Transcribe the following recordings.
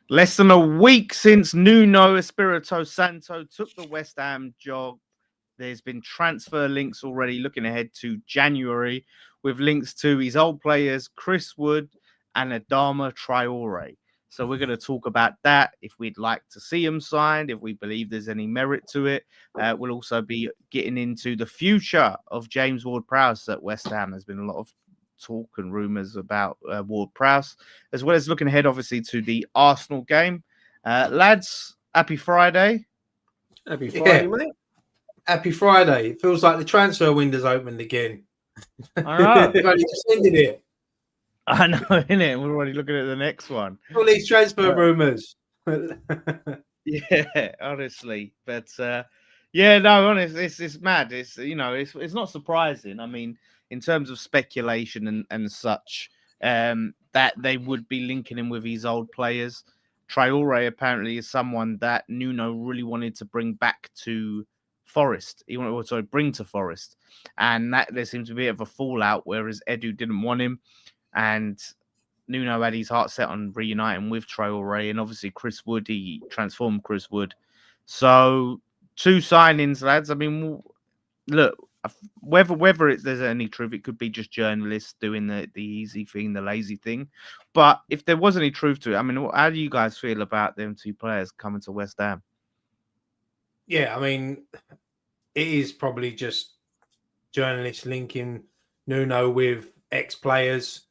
Less than a week since Nuno Espirito Santo took the West Ham job, there's been transfer links already looking ahead to January with links to his old players, Chris Wood and Adama Traore. So we're going to talk about that, if we'd like to see him signed, if we believe there's any merit to it. We'll also be getting into the future of James Ward-Prowse at West Ham. There's been a lot of talk and rumours about Ward-Prowse, as well as looking ahead, obviously, to the Arsenal game. Lads, happy Friday. Happy Friday, mate. Happy Friday. It feels like the transfer window's opened again. I know. They've only just ended it. I know, innit? We're already looking at the next one. All these transfer rumours. Yeah, honestly. But, honestly, it's mad. It's not surprising. I mean, in terms of speculation and such, that they would be linking him with his old players. Traore apparently is someone that Nuno really wanted to bring back to Forest. He wanted to bring to Forest. And that there seems to be a bit of a fallout, whereas Edu didn't want him. And Nuno had his heart set on reuniting with Traore, and obviously Chris Wood, he transformed Chris Wood. So 2 signings, lads. I mean, look, whether there's any truth, it could be just journalists doing the easy thing, the lazy thing. But if there was any truth to it, I mean, how do you guys feel about them 2 players coming to West Ham? Yeah, I mean, it is probably just journalists linking Nuno with ex-players.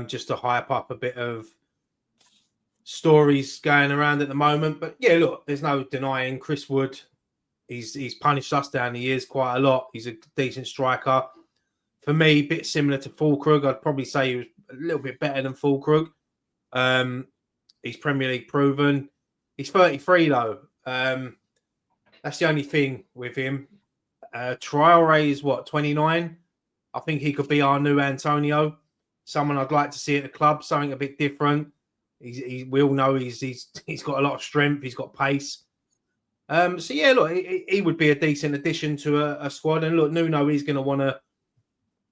Just to hype up a bit of stories going around at the moment. But yeah, look, there's no denying Chris Wood. He's punished us down the years quite a lot. He's a decent striker. For me, a bit similar to Fulkrug. I'd probably say he was a little bit better than Fulkrug. He's Premier League proven. He's 33 though. That's the only thing with him. Traore is 29? I think he could be our new Antonio. Someone I'd like to see at the club, something a bit different. We all know he's got a lot of strength. He's got pace. So yeah, look, he would be a decent addition to a squad. And look, Nuno is going to want to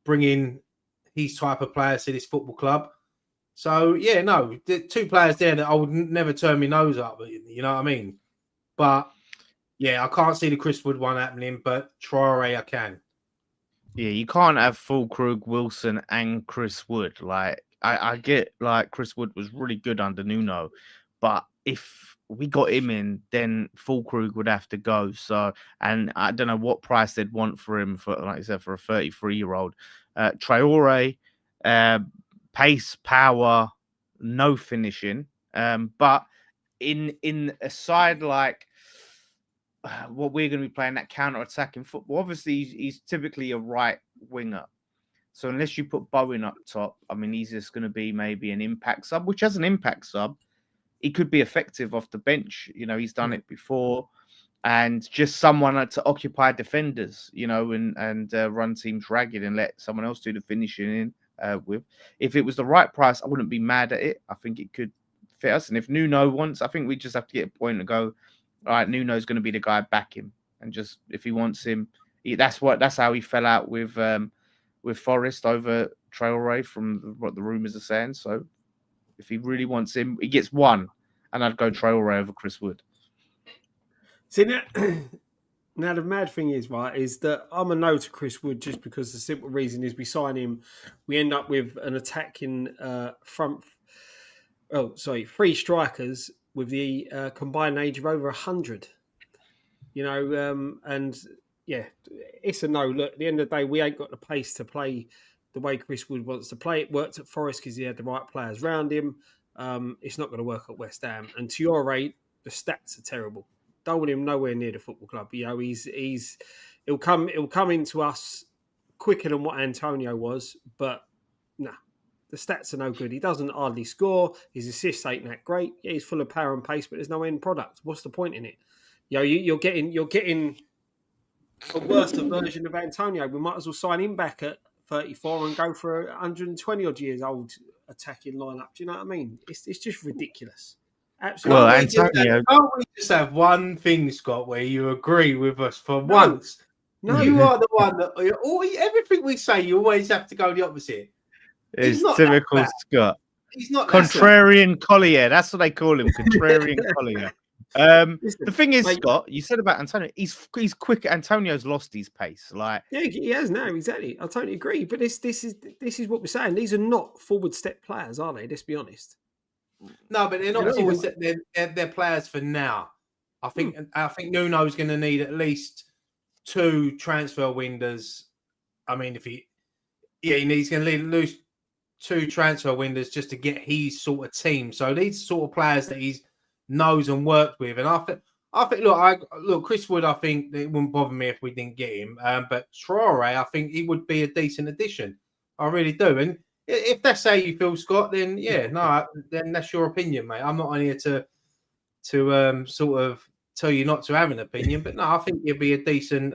bring in his type of players to this football club. So yeah, no, the 2 players there that I would never turn my nose up. You know what I mean? But yeah, I can't see the Chris Wood one happening. But Traore, I can. Yeah, you can't have Fulkrug, Wilson, and Chris Wood. Like, I get, like, Chris Wood was really good under Nuno, but if we got him in, then Fulkrug would have to go. So, and I don't know what price they'd want for him, for, like I said, for a 33-year-old. Traore, pace, power, no finishing. But in a side like what we're going to be playing, that counter-attacking football, obviously he's typically a right winger. So unless you put Bowen up top, I mean, he's just going to be maybe an impact sub, which as an impact sub, he could be effective off the bench. You know, he's done it before. And just someone to occupy defenders, you know, and run teams ragged and let someone else do the finishing in with. If it was the right price, I wouldn't be mad at it. I think it could fit us. And if Nuno wants, I think we just have to get a point and go, all right, Nuno's going to be the guy, back him. And just, if he wants him, that's how he fell out with Forest over Traore, from what the rumours are saying. So if he really wants him, he gets one. And I'd go Traore over Chris Wood. See, now the mad thing is, right, is that I'm a no to Chris Wood just because the simple reason is we sign him, we end up with an attacking front. Oh, sorry, 3 strikers with the combined age of over 100. You know, and yeah, it's a no. Look, at the end of the day, we ain't got the pace to play the way Chris Wood wants to play. It worked at Forest because he had the right players around him. It's not going to work at West Ham. And to your rate, the stats are terrible. Don't want him nowhere near the football club. You know, he'll come into us quicker than what Antonio was, but nah, the stats are no good. He doesn't hardly score. His assists ain't that great. Yeah, he's full of power and pace, but there's no end product. What's the point in it? You know, you're getting a worse version of Antonio. We might as well sign him back at 34 and go for 120 odd years old attacking lineup. Do you know what I mean? It's just ridiculous. Absolutely. Well, Antonio, can't we just have one thing, Scott, where you agree with us for once? No, you are the one that everything we say, you always have to go the opposite. it's typical Scott. He's not Contrarian Collier. That's what they call him. Contrarian Collier. Listen, The thing is, mate, Scott, you said about Antonio. He's quick. Antonio's lost his pace. Like, yeah, he has now, exactly. I totally agree. But this is what we're saying. These are not forward step players, are they? Let's be honest. No, but they're not They're not forward even- step. They're players for now. I think Nuno's going to need at least 2 transfer windows. I mean, he's going to lose 2 transfer windows just to get his sort of team. So these sort of players that he knows and worked with. And I think, look, Chris Wood, I think it wouldn't bother me if we didn't get him. But Traore, I think he would be a decent addition. I really do. And if that's how you feel, Scott, then then that's your opinion, mate. I'm not on here to sort of tell you not to have an opinion, but no, I think he'd be a decent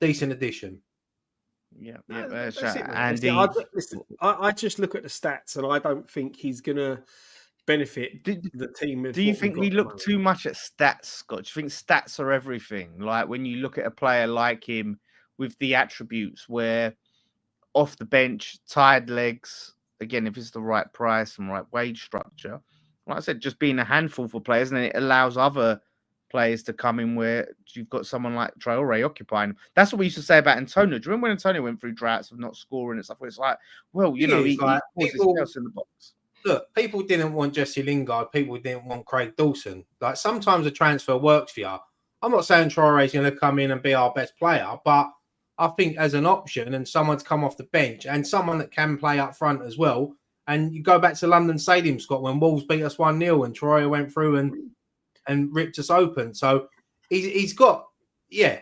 addition. yeah. That's Shout it, out mate. Andy. I just look at the stats, and I don't think he's gonna benefit the team. Do you think we look too much at stats, Scott? Do you think stats are everything? Like when you look at a player like him with the attributes where off the bench, tired legs, again, if it's the right price and right wage structure, like I said, just being a handful for players, and then it allows other players to come in where you've got someone like Traore occupying. That's what we used to say about Antonio. Do you remember when Antonio went through droughts of not scoring and stuff? Where it's like, well, he like, his house in the box. Look, people didn't want Jesse Lingard. People didn't want Craig Dawson. Like sometimes a transfer works for you. I'm not saying Traore is going to come in and be our best player, but I think as an option and someone to come off the bench and someone that can play up front as well. And you go back to London Stadium, Scott, when Wolves beat us 1-0 and Traore went through and ripped us open. So he's got, he's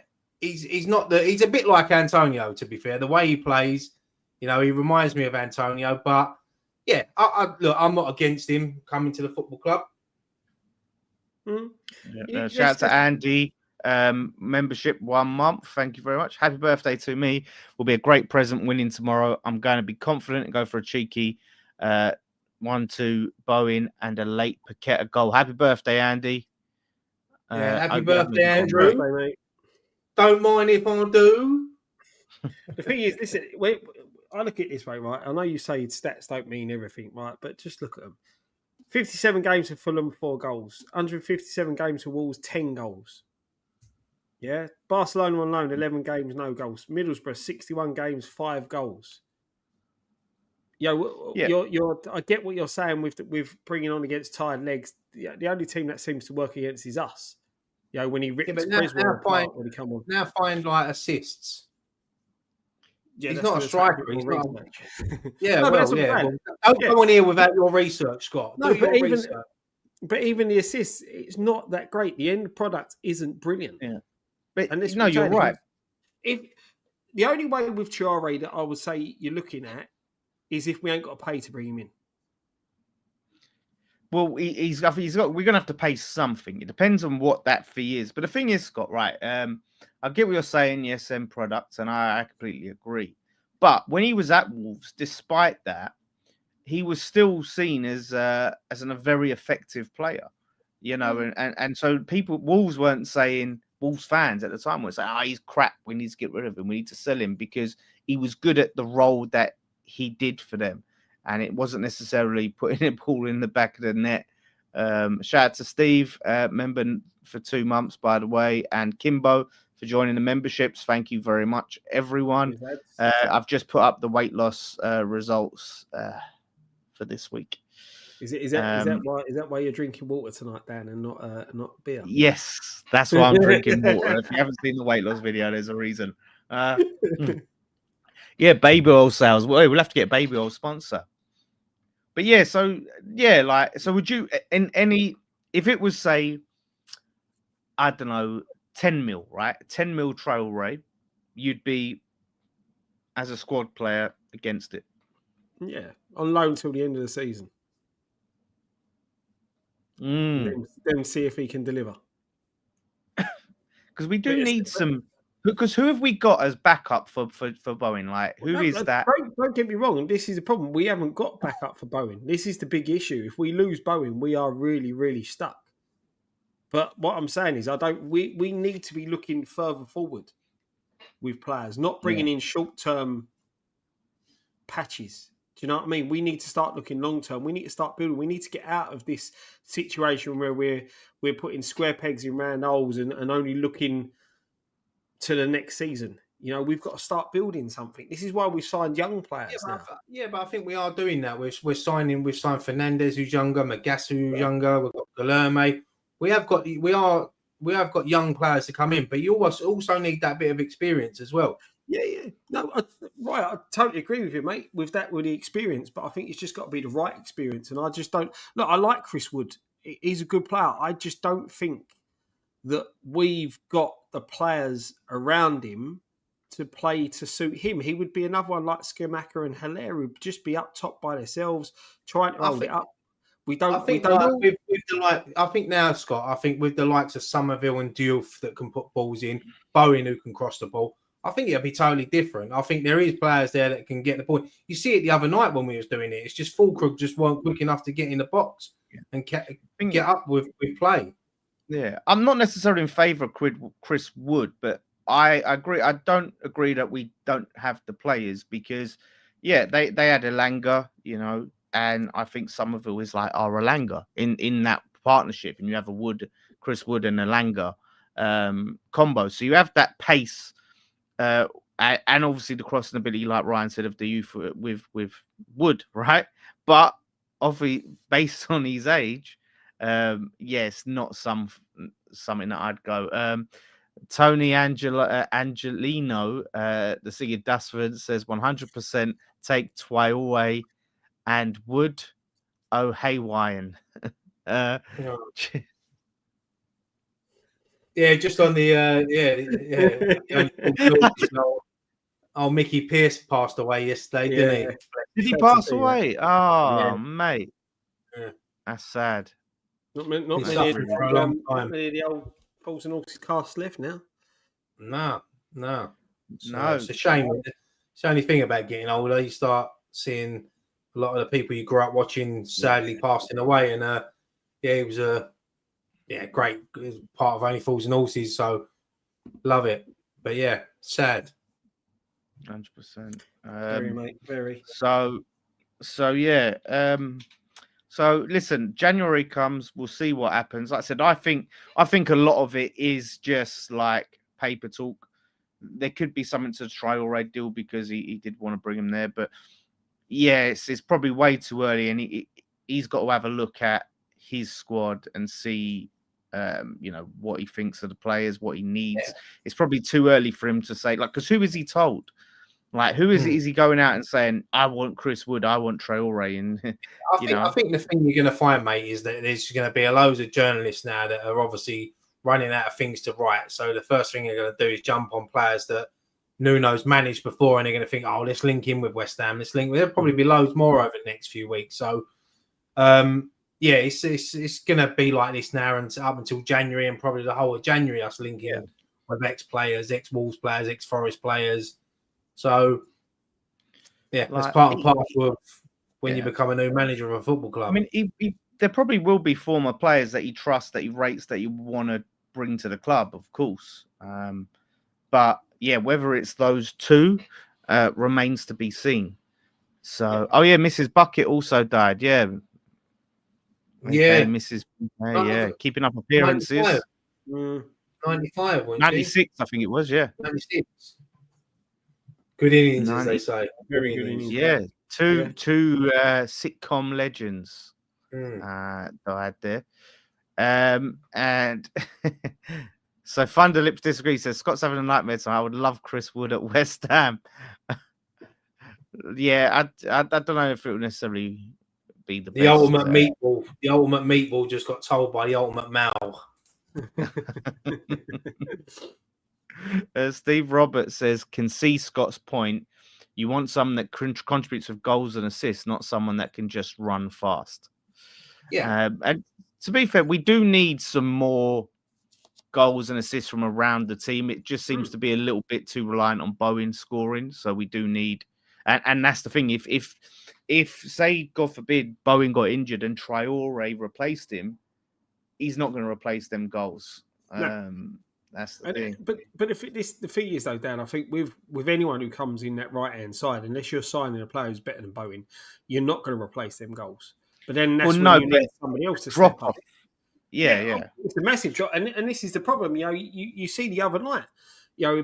a bit like Antonio, to be fair. The way he plays, he reminds me of Antonio. But yeah, look, I'm not against him coming to the football club. Shout out to Andy. Membership 1 month. Thank you very much. Happy birthday to me. Will be a great present winning tomorrow. I'm going to be confident and go for a cheeky 1-2 Bowen and a late Paqueta goal. Happy birthday, Andy. Happy birthday, Andrew. Birthday, mate. Don't mind if I do. The thing is, listen, I look at it this way, right? I know you say stats don't mean everything, right? But just look at them. 57 games for Fulham, 4 goals. 157 games for Wolves, 10 goals. Yeah. Barcelona on loan, 11 games, no goals. Middlesbrough, 61 games, 5 goals. I get what you're saying with bringing on against tired legs. The only team that seems to work against is us. When he ripped Criswell apart when he come on. Now find like assists. Yeah, he's not a striker. He's not. Don't come on here without your research, Scott. No, but even the assists, it's not that great. The end product isn't brilliant. Yeah, but you're right. If the only way with Traore that I would say you're looking at is if we ain't got to pay to bring him in. Well, we're gonna have to pay something. It depends on what that fee is. But the thing is, Scott, right? I get what you're saying, yes, end products, and I completely agree. But when he was at Wolves, despite that, he was still seen as a very effective player, and so Wolves weren't saying, Wolves fans at the time were saying, he's crap, we need to get rid of him, we need to sell him, because he was good at the role that he did for them. And it wasn't necessarily putting a ball in the back of the net. Shout out to Steve, member for 2 months, by the way, and Kimbo for joining the memberships. Thank you very much, everyone. I've just put up the weight loss results for this week. Is that why you're drinking water tonight, Dan, and not beer? Yes, that's why I'm drinking water. If you haven't seen the weight loss video, there's a reason. Yeah, baby oil sales. Well, we'll have to get a baby oil sponsor. But yeah, so would you if it was, say, I don't know, 10 mil, right? 10 mil Traore, you'd be, as a squad player, against it. Yeah, on loan till the end of the season. Then see if he can deliver. Because we do need some. Because who have we got as backup for Bowen? Like, who is that? Don't get me wrong. This is a problem. We haven't got backup for Bowen. This is the big issue. If we lose Bowen, we are really, really stuck. But what I'm saying is, we need to be looking further forward with players, not bringing in short-term patches. Do you know what I mean? We need to start looking long term. We need to start building. We need to get out of this situation where we're putting square pegs in round holes and only looking to the next season. You know, we've got to start building something. This is why we've signed young players now. But I think we are doing that. We've signed Fernandez, who's younger, Magasu, who's younger. We've got Guilherme. We have got young players to come in, but you also need that bit of experience as well. Yeah. No, I totally agree with you, mate, with the experience, but I think it's just got to be the right experience. And I just don't... Look, I like Chris Wood. He's a good player. I just don't think that we've got the players around him to play to suit him. He would be another one like Skamaka and Hilaire, who would just be up top by themselves, trying to hold it up. I think now, Scott, I think with the likes of Somerville and Diouf that can put balls in, Bowen who can cross the ball, I think it'll be totally different. I think there is players there that can get the ball. You see it the other night when we was doing it. It's just Fulkrug just weren't quick enough to get in the box and get up with play. Yeah, I'm not necessarily in favour of Chris Wood, but I agree. I don't agree that we don't have the players because, they had Elanga, and I think Somerville is like our Elanga in that partnership, and you have Chris Wood and Elanga combo. So you have that pace, and obviously the crossing ability, like Ryan said, of the youth with Wood, right? But obviously, based on his age, it's not something that I'd go. Tony Angelino, the singer Dustford says 100% take Traore and Wood. Oh, Haywayan. Just on the Mickey Pearce passed away yesterday, didn't he? Did he pass away? Oh, mate, that's sad. Not many of the old Falls and Horses cast left now. No. It's a shame. It's the only thing about getting older. You start seeing a lot of the people you grew up watching sadly passing away. And he was great. He was part of Only Fools and Horses, so love it. But sad. 100%. Very, mate. Very. So listen, January comes, we'll see what happens. Like I said, I think a lot of it is just like paper talk. There could be something to the Traore deal because he did want to bring him there, but it's probably way too early, and he's got to have a look at his squad and see what he thinks of the players, what he needs. Yeah. It's probably too early for him to say, because who is he told? Like, who is he going out and saying, I want Chris Wood, I want Traore? And I think the thing you're going to find, mate, is that there's going to be a loads of journalists now that are obviously running out of things to write. So the first thing they're going to do is jump on players that Nuno's managed before, and they're going to think, oh, let's link in with West Ham. There'll probably be loads more over the next few weeks. So, it's going to be like this now and up until January, and probably the whole of January, us linking with ex-players, ex-Wolves players, ex-Forest players. So, that's part and parcel of when you become a new manager of a football club. I mean, there probably will be former players that he trusts, that he rates, that you want to bring to the club, of course. But whether it's those two remains to be seen. So, Mrs. Bucket also died. Mrs. Keeping up appearances. 95, 96, I think it was. 96. Good innings, as they say. Very good innings. Yeah, two sitcom legends died there. And so Thunderlips disagrees. Says Scott's having a nightmare. So I would love Chris Wood at West Ham. I don't know if it would necessarily be the best. Ultimate meatball. The ultimate meatball just got told by the ultimate Mal. Steve Roberts says, can see Scott's point. You want someone that contributes with goals and assists, not someone that can just run fast. And to be fair, we do need some more goals and assists from around the team. It just seems to be a little bit too reliant on Bowen scoring. So we do need, and that's the thing. If say, God forbid, Bowen got injured and Traore replaced him, he's not going to replace them goals. No. That's the thing. But if the thing is though, Dan, I think with anyone who comes in that right hand side, unless you're signing a player who's better than Bowen, you're not going to replace them goals. But then that's when you need somebody else to step up. Yeah. It's a massive drop, and this is the problem. You see the other night,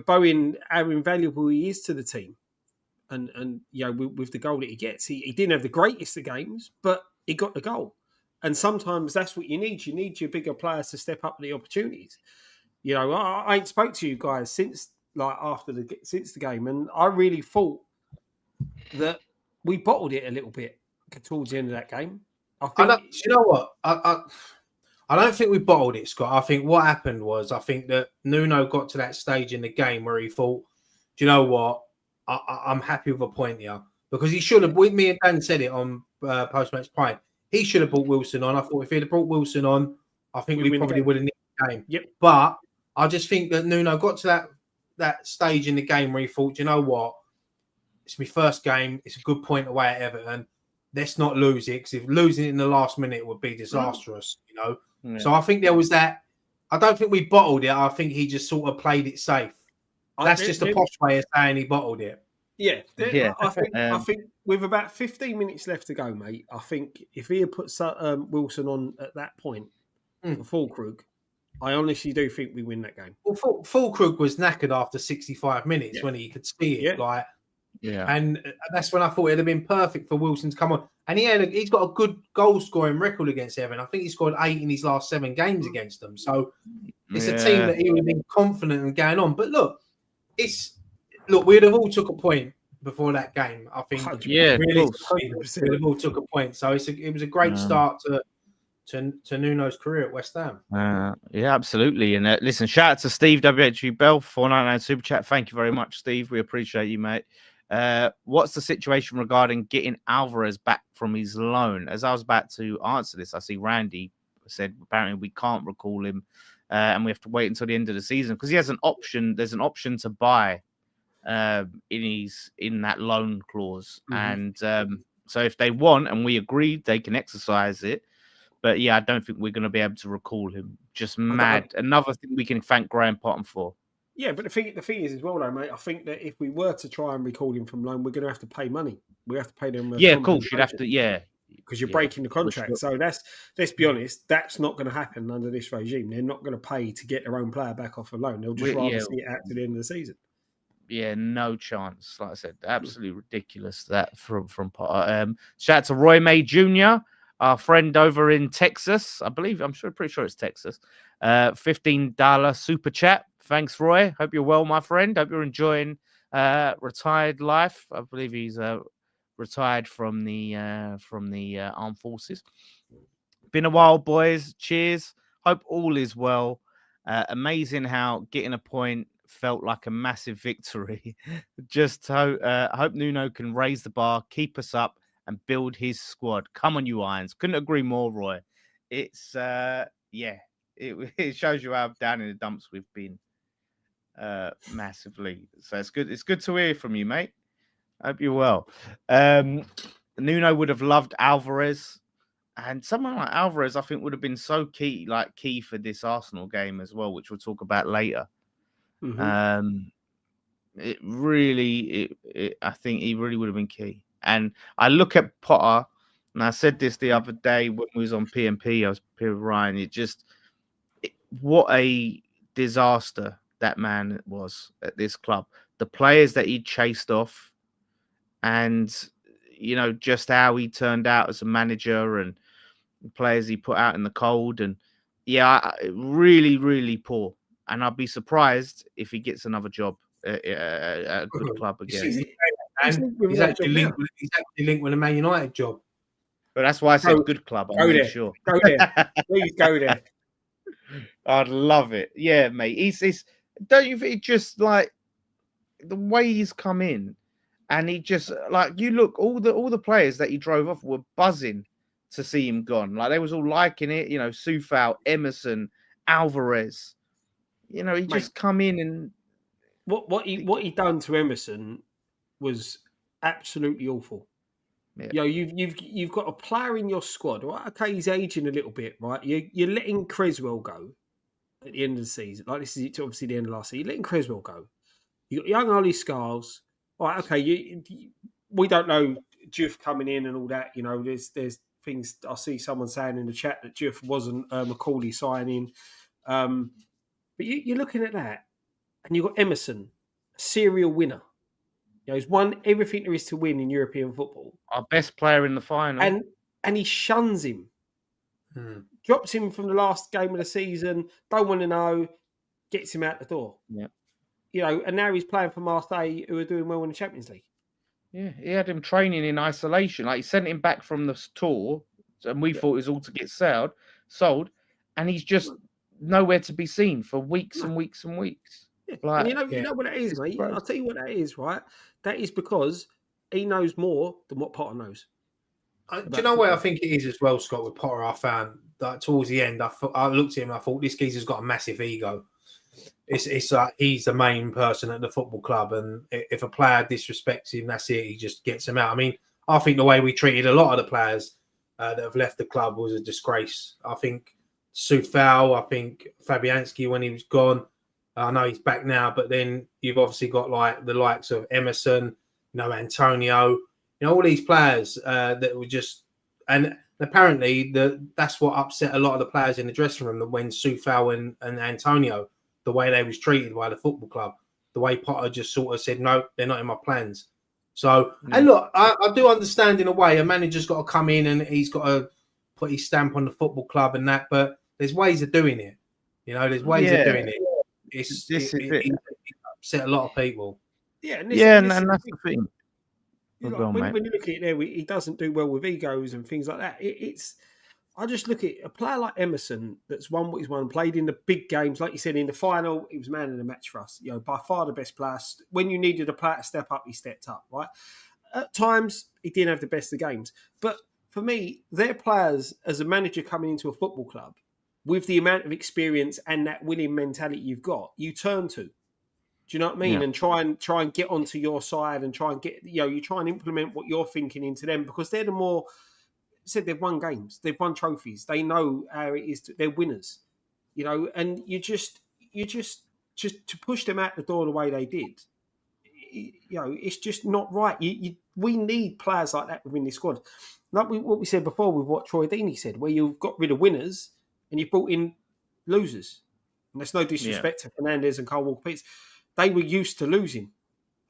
Bowen, how invaluable he is to the team, and with the goal that he gets, he didn't have the greatest of games, but he got the goal. And sometimes that's what you need. You need your bigger players to step up the opportunities. I ain't spoke to you guys since the game, and I really thought that we bottled it a little bit towards the end of that game. I think. You know what? I don't think we bottled it, Scott. I think what happened was I think that Nuno got to that stage in the game where he thought, do you know what? I'm happy with a point here. Because he should have, with me and Dan said it on post-match point, he should have brought Wilson on. I thought if he'd have brought Wilson on, I think we probably would have nicked the game. Yep. But I just think that Nuno got to that stage in the game where he thought, do you know what? It's my first game. It's a good point away at Everton. Let's not lose it, because if losing it in the last minute would be disastrous, Yeah. So I think there was that. I don't think we bottled it. I think he just sort of played it safe. That's just a posh way of saying he bottled it. Yeah. I think with about 15 minutes left to go, mate, I think if he had put Wilson on at that point for Fulkrug, I honestly do think we win that game. Well, Fulkrug was knackered after 65 minutes when he could see it. And that's when I thought it'd have been perfect for Wilson to come on. And he's got a good goal scoring record against Everton. I think he scored 8 in his last 7 games against them. So it's a team that he would have been confident in going on. But look, we'd have all took a point before that game. I think we'd have all took a point. So it was a great start to Nuno's career at West Ham. Yeah, absolutely. And listen, shout out to Steve WHG Bell, 499 Super Chat. Thank you very much, Steve. We appreciate you, mate. What's the situation regarding getting Alvarez back from his loan? As I was about to answer this, I see Randy said apparently we can't recall him, and we have to wait until the end of the season because he has an option. There's an option to buy in that loan clause, and so if they want and we agreed, they can exercise it. But yeah, I don't think we're going to be able to recall him. Just mad. Another thing we can thank Graham Potten for. Yeah, but the thing is as well, though, mate. I think that if we were to try and recall him from loan, we're going to have to pay money. We have to pay them. Yeah, of course, you'd have to. Yeah, because you're breaking the contract. So let's be honest, that's not going to happen under this regime. They're not going to pay to get their own player back off a loan. They'll just rather see it out to the end of the season. Yeah, no chance. Like I said, absolutely ridiculous that from Potter. Shout out to Roy May Jr., our friend over in Texas. I'm pretty sure it's Texas. $15 super chat. Thanks, Roy. Hope you're well, my friend. Hope you're enjoying retired life. I believe he's retired from the armed forces. Been a while, boys. Cheers. Hope all is well. Amazing how getting a point felt like a massive victory. Just hope Nuno can raise the bar, keep us up, and build his squad. Come on, you Irons. Couldn't agree more, Roy. It's it shows you how down in the dumps we've been massively. So it's good to hear from you, mate. Hope you're well. Nuno would have loved Alvarez, and someone like Alvarez I think would have been so key for this Arsenal game as well, which we'll talk about later. I think he really would have been key. And I look at Potter, and I said this the other day when we was on PMP, I was with Ryan. What a disaster that man was at this club. The players that he chased off, and just how he turned out as a manager, and the players he put out in the cold, and really, really poor. And I'd be surprised if he gets another job at a good club again. He's actually linked with a Man United job. But that's why I said good club. Go there. Sure. Go there. Please go there. I'd love it. Yeah, mate. He's don't you think just like the way he's come in, and he just you look all the players that he drove off were buzzing to see him gone. Like they was all liking it. Soufal, Emerson, Alvarez. He just come in and what he done to Emerson was absolutely awful. Yeah. You've got a player in your squad, right? Okay, he's aging a little bit, right? You're letting Creswell go, at the end of the season, like this is obviously the end of last season, you're letting Creswell go. You got young Ollie Scarles. All right, okay, we don't know Juff coming in and all that. You know, there's things I see someone saying in the chat that Juff wasn't a Macaulay signing. But you're looking at that, and you've got Emerson, a serial winner. You know, he's won everything there is to win in European football. Our best player in the final. And he shuns him. Drops him from the last game of the season, don't want to know, gets him out the door. Yeah. You know, and now he's playing for Marseille, who are doing well in the Champions League. Yeah, he had him training in isolation. Like, he sent him back from the tour, and we thought it was all to get sold, and he's just nowhere to be seen for weeks and weeks and weeks. Yeah. Like, and you know what that is, mate? I'll tell you what that is, right? That is because he knows more than what Potter knows. Do you know what I think it is as well, Scott, with Potter? I found that towards the end, I looked at him and I thought, this geezer's got a massive ego. It's like he's the main person at the football club, and if a player disrespects him, that's it. He just gets him out. I mean, I think the way we treated a lot of the players that have left the club was a disgrace. I think Soufal, I think Fabianski when he was gone. I know he's back now, but then you've obviously got like the likes of Emerson, you know, Antonio, you know, all these players that were just, and apparently that's what upset a lot of the players in the dressing room. That when Soufal and Antonio, the way they was treated by the football club, the way Potter just sort of said, no, they're not in my plans. So, and look, I do understand in a way a manager's got to come in and he's got to put his stamp on the football club and that, but there's ways of doing it. You know, there's ways of doing it. It upset a lot of people. Yeah, and that's the thing. When you look at it there, he doesn't do well with egos and things like that. I just look at a player like Emerson that's won what he's won, played in the big games, like you said, in the final, he was man of the match for us. You know, by far the best player. When you needed a player to step up, he stepped up, right? At times, he didn't have the best of games. But for me, they're players, as a manager coming into a football club, with the amount of experience and that winning mentality you've got, you turn to. Do you know what I mean? Yeah. And try and get onto your side and try and get, you know, you try and implement what you're thinking into them, because they're the more, said they've won games, they've won trophies, they know how it is, they're winners, you know, and you just to push them out the door the way they did, you know, it's just not right. We need players like that within this squad. Like what we said before with what Troy Deeney said, where you've got rid of winners and you brought in losers. And there's no disrespect to Fernandez and Kyle Walker-Peters. They were used to losing.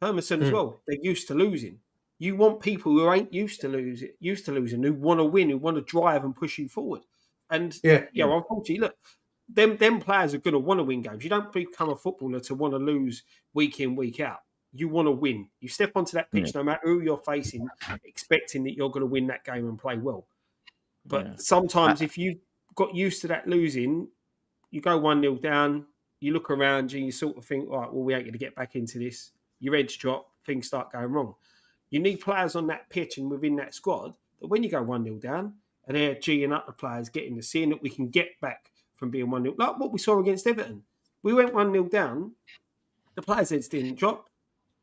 Hermanson as well. They're used to losing. You want people who ain't used to losing, who want to win, who want to drive and push you forward. And you know, unfortunately, look, them players are going to want to win games. You don't become a footballer to want to lose week in, week out. You want to win. You step onto that pitch, no matter who you're facing, expecting that you're going to win that game and play well. But sometimes if you got used to that losing, you go 1-0 down, you look around you, you sort of think, all right, well, we ain't going to get back into this. Your edge drop, things start going wrong. You need players on that pitch and within that squad that when you go 1-0 down and they're G'ing up the players, getting the seeing that we can get back from being 1-0. Like what we saw against Everton. We went 1-0 down. The players' heads didn't drop.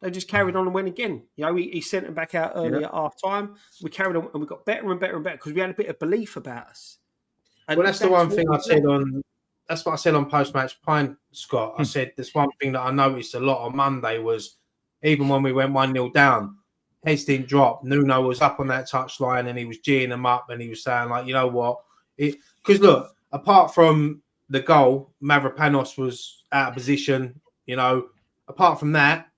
They just carried on and went again. You know, he sent them back out early at half time. We carried on and we got better and better and better because we had a bit of belief about us. And well, that's the one thing I said on. That's what I said on post-match pint, Scott. I said there's one thing that I noticed a lot on Monday was even when we went 1-0 down, heads didn't drop. Nuno was up on that touchline and he was geeing them up and he was saying, like, you know what? Because look, apart from the goal, Mavropanos was out of position. You know, apart from that,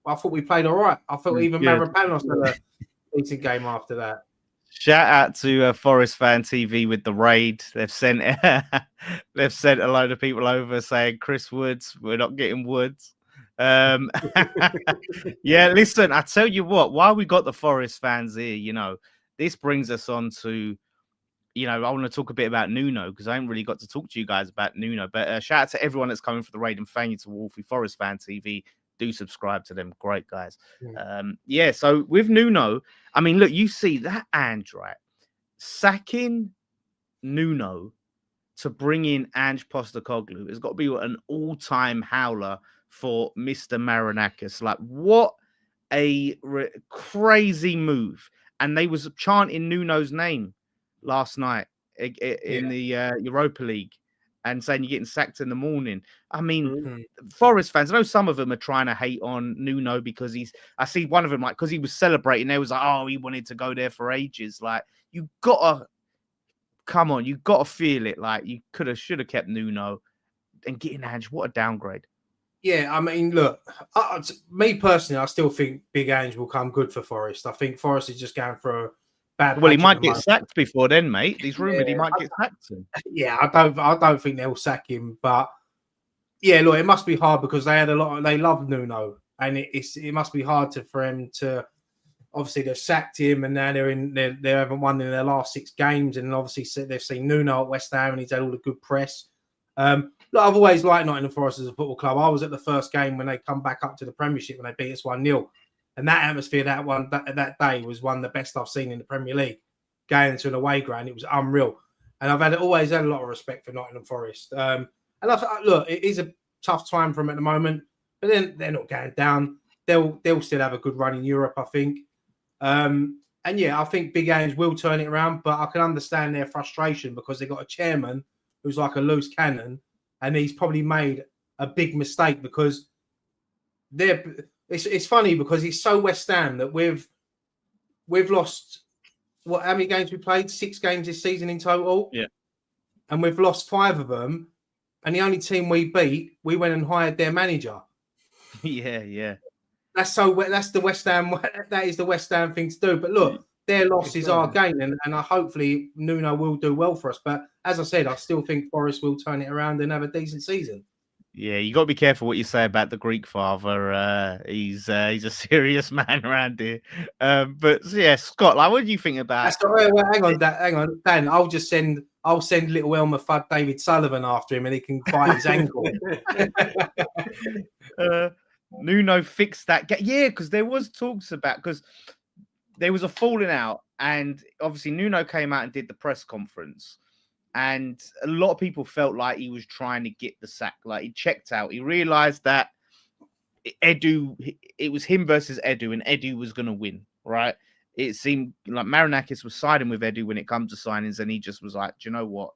I thought we played all right. I thought even Mavropanos had a decent game after that. Shout out to Forest Fan TV with the raid. They've sent a load of people over saying Chris Woods, we're not getting Woods. Yeah, listen, I tell you what, while we got the Forest fans here, you know, this brings us on to, you know, I want to talk a bit about Nuno because I ain't really got to talk to you guys about Nuno. But shout out to everyone that's coming for the raid and thank you to Wolfie Forest Fan TV. Do subscribe to them. Great guys. So with Nuno, I mean, look, you see that Ange, right? Sacking Nuno to bring in Ange Postecoglou has got to be an all-time howler for Mr. Marinakis. Like, what a crazy move. And they was chanting Nuno's name last night in the Europa League. and saying you're getting sacked in the morning. I mean, Mm-hmm. Forest fans, I know some of them are trying to hate on Nuno because I see one of them, like, because he was celebrating, they was like, oh, he wanted to go there for ages. Like, you gotta, come on, you gotta feel it. Like, you should have kept Nuno and getting Ange. What a downgrade. Yeah, I mean, look, me personally, I still think Big Ange will come good for Forest. I think Forest is just going for a bad. Well, he patch might at the get moment. sacked before then, mate. He's rumoured he might get sacked soon. Yeah, I don't think they'll sack him, but yeah, look, it must be hard because they love Nuno, and it must be hard for him to. Obviously, they've sacked him, and now they haven't won in their last 6 games, and obviously they've seen Nuno at West Ham, and he's had all the good press. Look, I've always liked Nottingham Forest as a football club. I was at the first game when they come back up to the Premiership when they beat us 1-0, and that atmosphere that day was one of the best I've seen in the Premier League. Going to an away ground, it was unreal, and I've always had a lot of respect for Nottingham Forest. And look, it is a tough time for them at the moment, but then they're not going down. They'll still have a good run in Europe, I think. And yeah, I think Big Ange will turn it around, but I can understand their frustration because they've got a chairman who's like a loose cannon, and he's probably made a big mistake because it's funny because he's so West Ham that we've lost how many games we played? 6 games this season in total. Yeah. And we've lost 5 of them. And the only team we beat, we went and hired their manager. Yeah. That's the West Ham. That is the West Ham thing to do. But look, their loss is our gain, and hopefully Nuno will do well for us. But as I said, I still think Forest will turn it around and have a decent season. Yeah, you got to be careful what you say about the Greek father. He's a serious man around here. But yeah, Scott, like, what do you think about? Hang on, Dan. I'll send little Elmer Fudd David Sullivan after him, and he can bite his ankle. Nuno fixed that. Yeah, because there was talks about, because there was a falling out, and obviously Nuno came out and did the press conference, and a lot of people felt like he was trying to get the sack. Like, he checked out. He realized that it was him versus Edu, and Edu was going to win, right? It seemed like Marinakis was siding with Edu when it comes to signings, and he just was like, do you know what?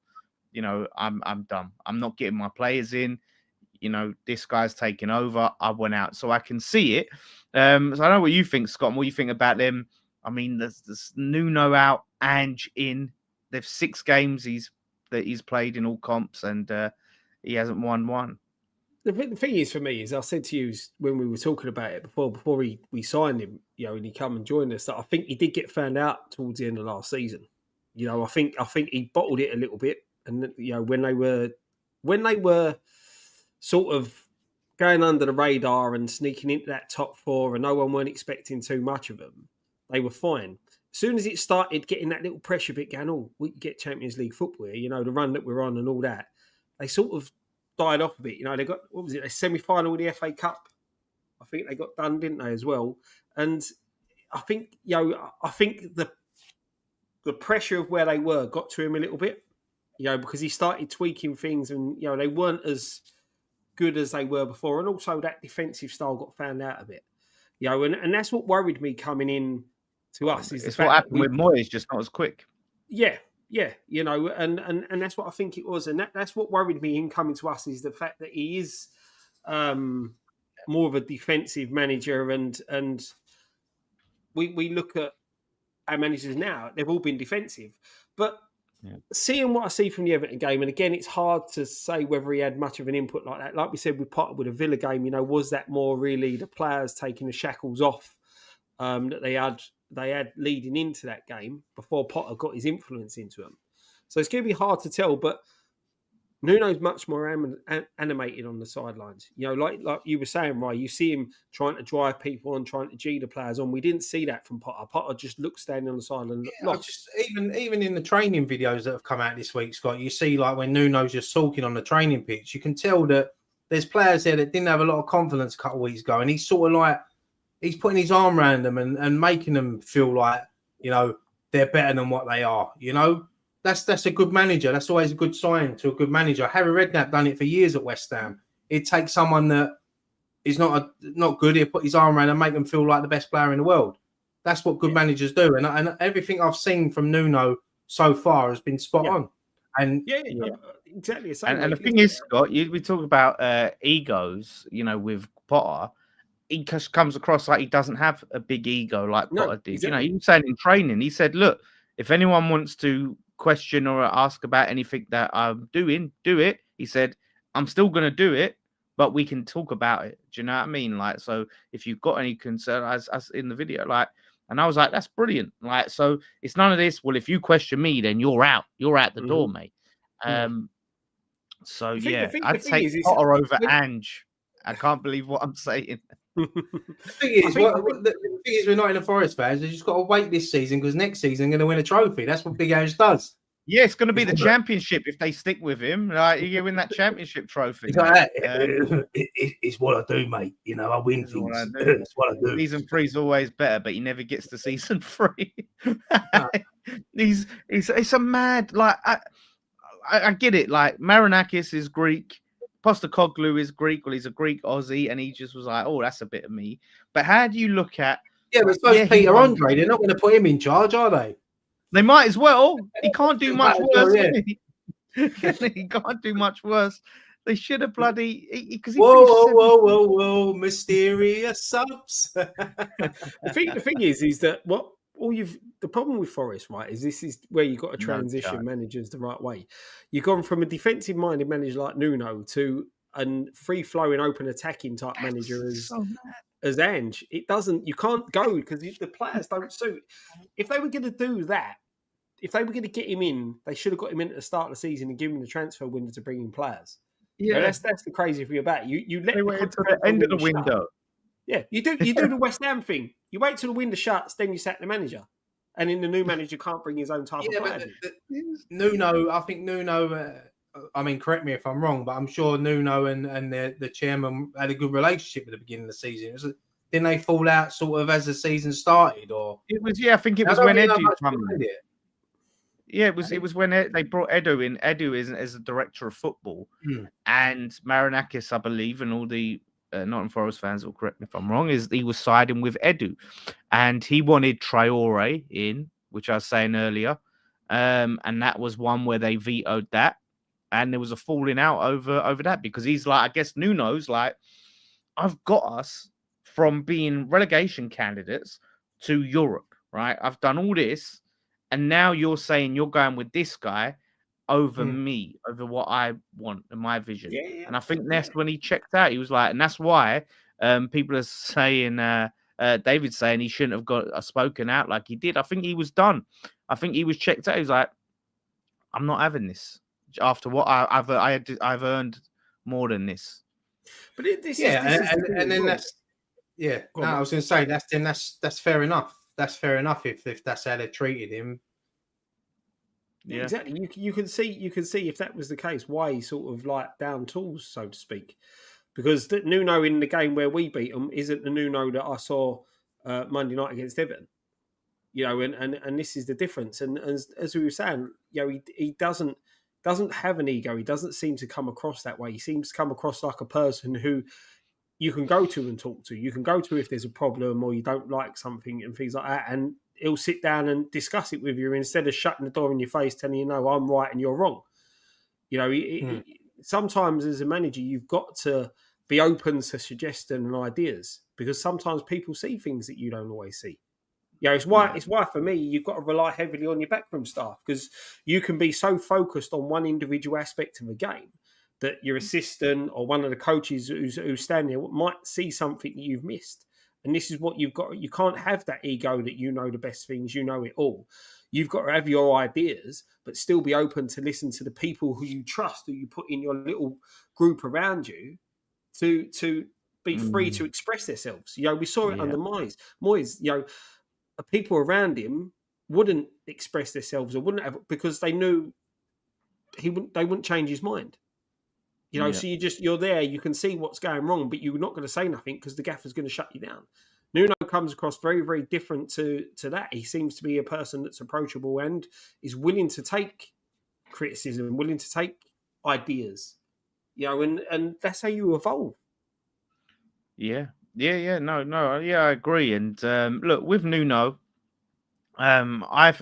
You know, I'm done. I'm not getting my players in. You know, this guy's taking over. I went out, so I can see it. So I know what you think, Scott, and what you think about them. I mean, there's Nuno out, Ange in. There's 6 games he's played in all comps, and he hasn't won one. The thing is, for me, is I said to you when we were talking about it before we signed him, you know, and he come and joined us, that I think he did get found out towards the end of last season. You know, I think he bottled it a little bit, and you know, when they were sort of going under the radar and sneaking into that top 4, and no one weren't expecting too much of them, they were fine. As soon as it started getting that little pressure bit going, oh, we can get Champions League football here, you know, the run that we're on and all that, they sort of died off a bit. You know, they got, what was it, a semi-final of the FA Cup? I think they got done, didn't they, as well? And I think, you know, the pressure of where they were got to him a little bit, you know, because he started tweaking things, and, you know, they weren't as good as they were before. And also that defensive style got found out a bit, you know, and that's what worried me coming in to us. Is it's what happened with Moyes, just not as quick. Yeah, you know, and that's what I think it was, and that's what worried me in coming to us, is the fact that he is more of a defensive manager, and we look at our managers now; they've all been defensive, but seeing what I see from the Everton game, and again, it's hard to say whether he had much of an input like that. Like we said, with Potter with a Villa game, you know, was that more really the players taking the shackles off that they had leading into that game before Potter got his influence into them? So it's going to be hard to tell, but Nuno's much more animated on the sidelines. You know, like you were saying, right, you see him trying to drive people on, trying to G the players on. We didn't see that from Potter. Potter just looked standing on the sideline. Even in the training videos that have come out this week, Scott, you see, like, when Nuno's just talking on the training pitch, you can tell that there's players there that didn't have a lot of confidence a couple of weeks ago, and he's sort of like, he's putting his arm around them and making them feel like, you know, they're better than what they are. You know, that's a good manager. That's always a good sign to a good manager. Harry Redknapp done it for years at West Ham. He'd take someone that is not good. He'd put his arm around and make them feel like the best player in the world. That's what good managers do. And everything I've seen from Nuno so far has been spot on. And exactly the same. And the thing is, Scott, we talk about egos, with Potter. He just comes across like he doesn't have a big ego like Potter did. Exactly. He was saying in training, he said, look, if anyone wants to question or ask about anything that I'm doing, do it. He said, I'm still going to do it, but we can talk about it. Do you know what I mean? Like, so if you've got any concern, as in the video, like, and I was like, that's brilliant. Like, so it's none of this. Well, if you question me, then you're out. You're out the door, mate. So I'd take Potter over Ange. I can't believe what I'm saying. The thing is, we're not in the Forest fans. They just got to wait this season because next season they're going to win a trophy. That's what Big Ange does. Yeah, it's going to be the championship if they stick with him. Like, you win that championship trophy. It's what I do, mate. I win things. That's what I do. Season 3 is always better, but he never gets to season 3. It's a mad. Like, I get it. Like, Marinakis is Greek. Postecoglou is Greek. Well, he's a Greek Aussie, and he just was like, "Oh, that's a bit of me." But how do you look at? Yeah, but suppose Peter Andre, they're not going to put him in charge, are they? They might as well. He can't do much worse. He can't do much worse. They should have bloody because whoa, mysterious subs. The thing is that the problem with Forest, right, is this is where you've got to transition managers the right way. You've gone from a defensive minded manager like Nuno to a free flowing, open attacking type manager as Ange. It doesn't. You can't go because the players don't suit. If they were going to do that, if they were going to get him in, they should have got him in at the start of the season and given him the transfer window to bring in players. Yeah, that's the crazy thing about it. You let them wait until the end of the window. Yeah, you do the West Ham thing. You wait till the window shuts, then you sack the manager. And then the new manager can't bring his own type of player. Nuno, I think Nuno, correct me if I'm wrong, but I'm sure Nuno and the chairman had a good relationship at the beginning of the season. Didn't they fall out sort of as the season started? Or it was, I think it was when Edu came in. Yeah, it was when they brought Edu in. Edu is as a director of football, and Marinakis, I believe, and all the Nottingham Forest fans will correct me if I'm wrong, is he was siding with Edu, and he wanted Traore in, which I was saying earlier, and that was one where they vetoed that, and there was a falling out over that because he's like, I guess Nuno's like, I've got us from being relegation candidates to Europe, right? I've done all this. And now you're saying you're going with this guy over me, over what I want and my vision. Yeah, and I think that's when he checked out. He was like, and that's why people are saying, David's saying he shouldn't have got spoken out like he did. I think he was done. I think he was checked out. He was like, I'm not having this after what I've earned more than this. But I was going to say that's fair enough. That's fair enough if that's how they treated him. Yeah, exactly. You can see if that was the case, why he sort of like down tools, so to speak. Because the Nuno in the game where we beat them isn't the Nuno that I saw Monday night against Everton. And this is the difference. And as we were saying, he doesn't have an ego. He doesn't seem to come across that way. He seems to come across like a person who you can go to and talk to. You can go to if there's a problem or you don't like something and things like that. And he'll sit down and discuss it with you instead of shutting the door in your face, telling you, no, I'm right and you're wrong. Sometimes as a manager, you've got to be open to suggestion and ideas because sometimes people see things that you don't always see. It's why for me, you've got to rely heavily on your backroom staff because you can be so focused on one individual aspect of a game that your assistant or one of the coaches who's standing there might see something that you've missed. And this is what you've got. You can't have that ego that you know the best things, you know it all. You've got to have your ideas, but still be open to listen to the people who you trust, who you put in your little group around you to be free to express themselves. We saw it under Moyes. Moyes, people around him wouldn't express themselves or wouldn't have because they knew they wouldn't change his mind. So you're there, you can see what's going wrong, but you're not going to say nothing because the gaffer's going to shut you down. Nuno comes across very, very different to that. He seems to be a person that's approachable and is willing to take criticism, willing to take ideas, and that's how you evolve. Yeah. No, I agree. And look, with Nuno, I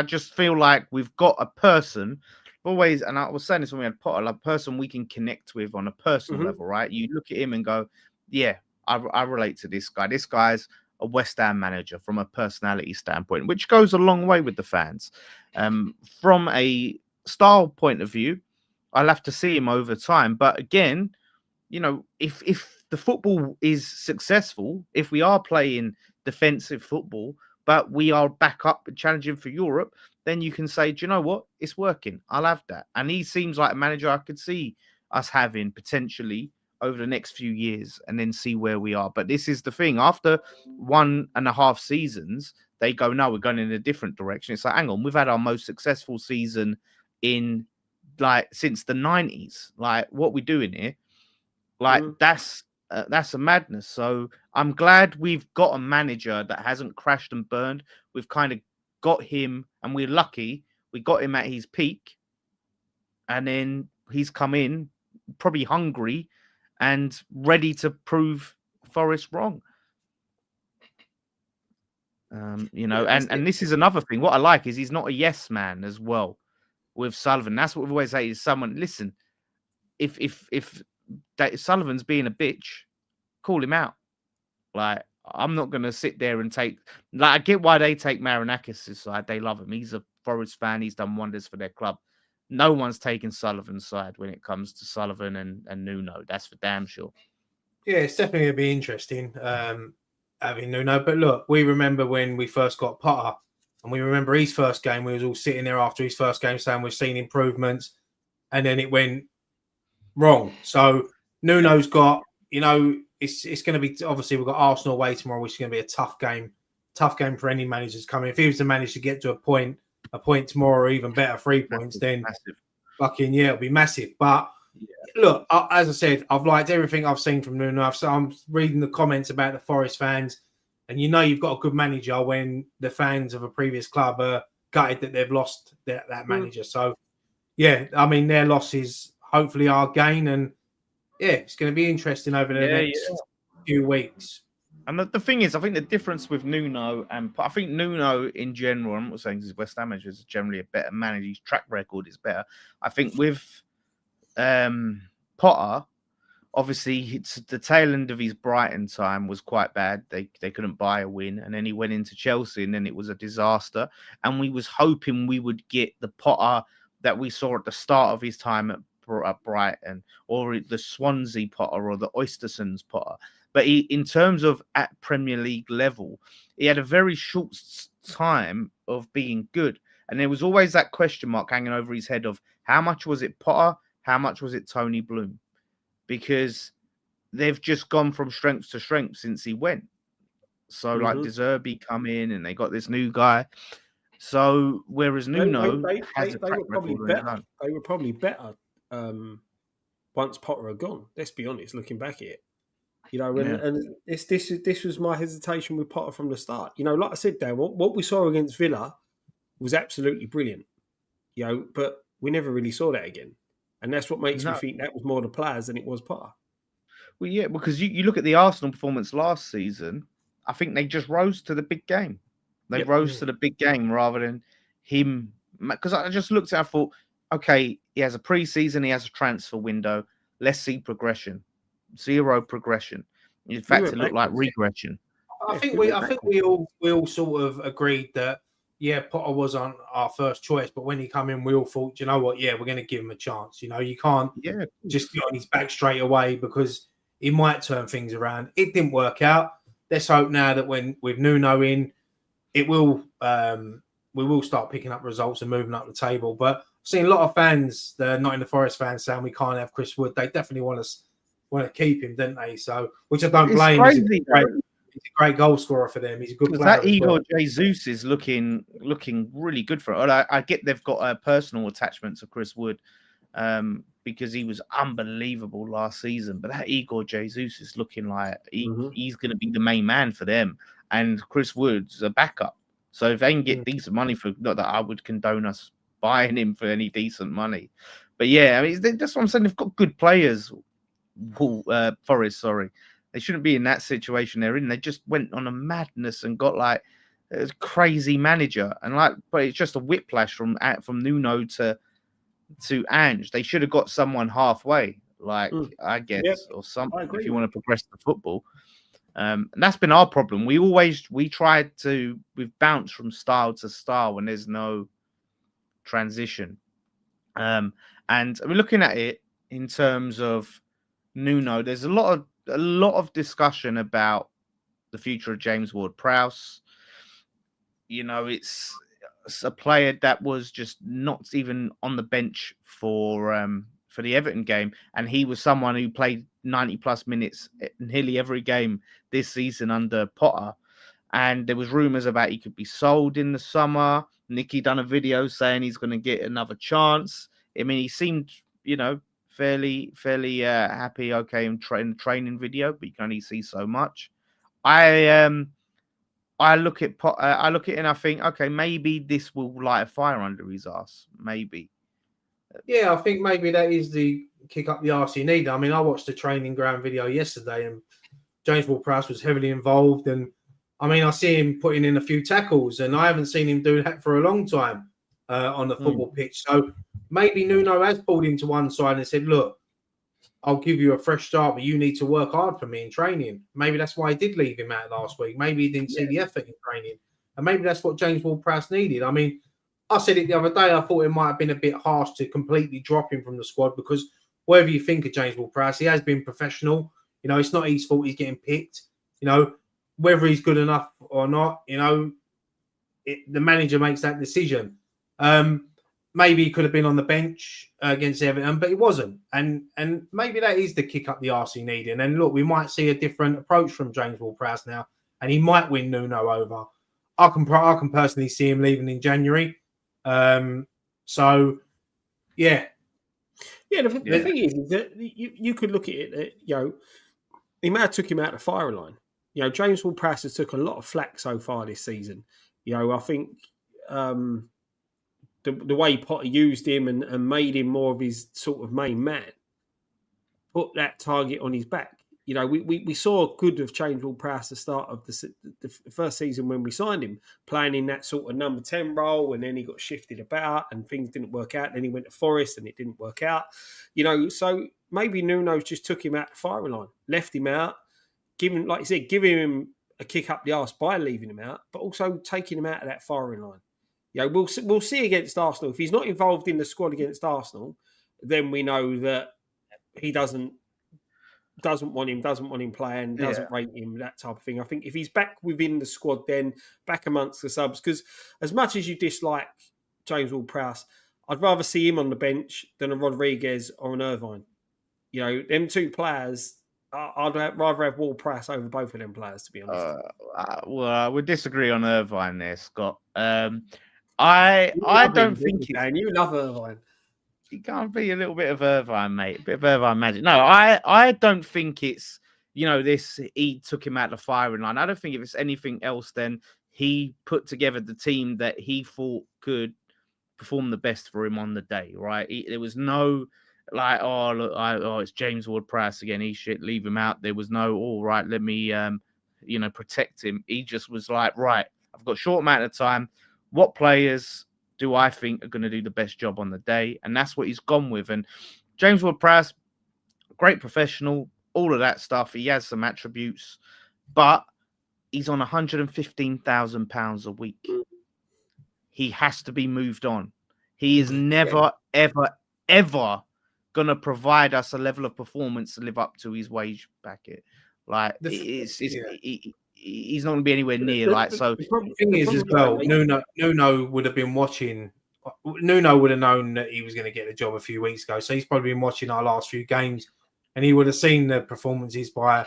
just feel like we've got a person always, and I was saying this when we had Potter, like a person we can connect with on a personal level, right? You look at him and go, yeah, I relate to this guy. This guy's a West Ham manager from a personality standpoint, which goes a long way with the fans. From a style point of view, I'll have to see him over time. But again, if the football is successful, if we are playing defensive football, but we are back up and challenging for Europe, then you can say, do you know what? It's working. I'll have that. And he seems like a manager I could see us having potentially over the next few years and then see where we are. But this is the thing. After 1.5 seasons, they go, no, we're going in a different direction. It's like, hang on, we've had our most successful season in since the 90s. Like, what we doing here? Like, that's a madness. So I'm glad we've got a manager that hasn't crashed and burned. We've kind of got him, and we're lucky we got him at his peak, and then he's come in probably hungry and ready to prove Forest wrong. And this is another thing. What I like is he's not a yes man as well with Sullivan. That's what we've always say is someone, listen, if Sullivan's being a bitch, call him out. Like, I'm not going to sit there and take... Like, I get why they take Marinakis' side. They love him. He's a Forest fan. He's done wonders for their club. No one's taking Sullivan's side when it comes to Sullivan and Nuno. That's for damn sure. Yeah, it's definitely going to be interesting having Nuno. But look, we remember when we first got Potter, and we remember his first game. We was all sitting there after his first game saying we've seen improvements, and then it went wrong. So Nuno's got, it's going to be, obviously we've got Arsenal away tomorrow, which is going to be a tough game for any managers coming. If he was to manage to get to a point tomorrow, or even better, 3 points, then fucking it'll be massive. But look, as I said, I've liked everything I've seen from Nuno. I'm reading the comments about the Forest fans, and you've got a good manager when the fans of a previous club are gutted that they've lost that manager. So yeah, I mean, their losses hopefully our gain, and yeah, it's going to be interesting over the next few weeks. And the thing is, I think the difference with Nuno and I think Nuno in general, I'm not saying he's West Ham manager, is generally a better manager. His track record is better. I think with Potter, obviously it's the tail end of his Brighton time was quite bad. They couldn't buy a win, and then he went into Chelsea, and then it was a disaster. And we was hoping we would get the Potter that we saw at the start of his time at Brighton, or the Swansea Potter, or the Oystersons Potter. But in terms of at Premier League level, he had a very short time of being good. And there was always that question mark hanging over his head of how much was it Potter? How much was it Tony Bloom? Because they've just gone from strength to strength since he went. So like De Zerbi come in and they got this new guy. So whereas Nuno has a track record. They were probably better once Potter had gone. Let's be honest, looking back at it. And this was my hesitation with Potter from the start. Like I said, Dan, what we saw against Villa was absolutely brilliant. But we never really saw that again. And that's what makes me think that was more the players than it was Potter. Well, yeah, because you look at the Arsenal performance last season, I think they just rose to the big game. They rose to the big game rather than him. Because I just looked at it and thought, okay, he has a pre-season, he has a transfer window. Let's see progression. 0 progression. In fact, it looked like regression. I think we all sort of agreed that Potter was on our first choice, but when he came in, we all thought, you know what, we're going to give him a chance. You can't just get on his back straight away because he might turn things around. It didn't work out. Let's hope now that with Nuno in, it will we will start picking up results and moving up the table. But I've seen a lot of fans, the Nottingham Forest fans, saying we can't have Chris Wood. They definitely want to keep him, don't they? So, which I don't blame. He's a great goal scorer for them. He's a good player. That Igor Jesus is looking really good for it. I get they've got a personal attachment to Chris Wood because he was unbelievable last season. But that Igor Jesus is looking like he's going to be the main man for them. And Chris Wood's a backup. So if they can get decent money for, not that I would condone us buying him for any decent money. But yeah, I mean, that's what I'm saying. They've got good players. Forest, sorry. They shouldn't be in that situation they're in. They just went on a madness and got like a crazy manager. And but it's just a whiplash from Nuno to to Ange. They should have got someone halfway, like I guess, Yep. or something I agree, if you want to progress the football. And that's been our problem. We've bounced from style to style when there's no transition. And we're looking at it in terms of Nuno. There's a lot of discussion about the future of James Ward-Prowse. You know, it's a player that was just not even on the bench for the Everton game, and he was someone who played 90 plus minutes nearly every game this season under Potter. And there was rumours about he could be sold in the summer. Nicky done a video saying he's going to get another chance. I mean, he seemed, you know, fairly happy, okay, in training video, but you can only see so much. I look at it and I think, okay, maybe this will light a fire under his ass. Maybe. Yeah, I think maybe that is the kick up the arse you need. I mean, I watched the training ground video yesterday, and James Ward-Prowse was heavily involved, and I mean, I see him putting in a few tackles, and I haven't seen him do that for a long time on the football pitch. So maybe Nuno has pulled him to one side and said, look, I'll give you a fresh start, but you need to work hard for me in training. Maybe that's why I did leave him out last week. Maybe he didn't see the effort in training. And maybe that's what James Ward-Prowse needed. I mean, I said it the other day, I thought it might have been a bit harsh to completely drop him from the squad, because whatever you think of James Ward-Prowse, he has been professional. You know, it's not his fault he's getting picked. You know, whether he's good enough or not, you know, the manager makes that decision. Maybe he could have been on the bench against Everton, but he wasn't. And maybe that is the kick up the arse he needed. And look, we might see a different approach from James Ward-Prowse now, and he might win Nuno over. I can personally see him leaving in January. So, yeah. Yeah, the thing is that you could look at it, you know, he may have took him out of the firing line. You know, James Ward-Prowse has took a lot of flack so far this season. You know, I think the way Potter used him and made him more of his sort of main man, put that target on his back. You know, we saw good of James Ward-Prowse at the start of the first season when we signed him, playing in that sort of number 10 role, and then he got shifted about and things didn't work out. Then he went to Forest and it didn't work out. You know, so maybe Nuno just took him out the firing line, left him out, giving, like you said, giving him a kick up the arse by leaving him out, but also taking him out of that firing line. You know, we'll see against Arsenal. If he's not involved in the squad against Arsenal, then we know that he doesn't want him playing, doesn't rate him, that type of thing. I think if he's back within the squad, then back amongst the subs, because as much as you dislike James Ward-Prowse, I'd rather see him on the bench than a Rodriguez or an Irvine. You know, them two players, I'd rather have Ward-Prowse over both of them players, to be honest. Well, I would disagree on Irvine there, Scott. I don't think you love Irvine. You can't be a little bit of Irvine, mate. A bit of Irvine magic. No, I don't think it's, you know, he took him out of the firing line. I don't think if it's anything else, then he put together the team that he thought could perform the best for him on the day, right? There was no like, oh, look, it's James Ward-Prowse again. He shit, leave him out. There was no, all right, let me, you know, protect him. He just was like, right, I've got a short amount of time. What players do I think are going to do the best job on the day? And that's what he's gone with. And James Ward-Prowse, great professional, all of that stuff. He has some attributes, but he's on £115,000 a week. He has to be moved on. He is never, ever going to provide us a level of performance to live up to his wage bracket. Like, he's not going to be anywhere near. So the thing is as well, Nuno would have been watching. Nuno would have known that he was going to get the job a few weeks ago. So he's probably been watching our last few games, and he would have seen the performances by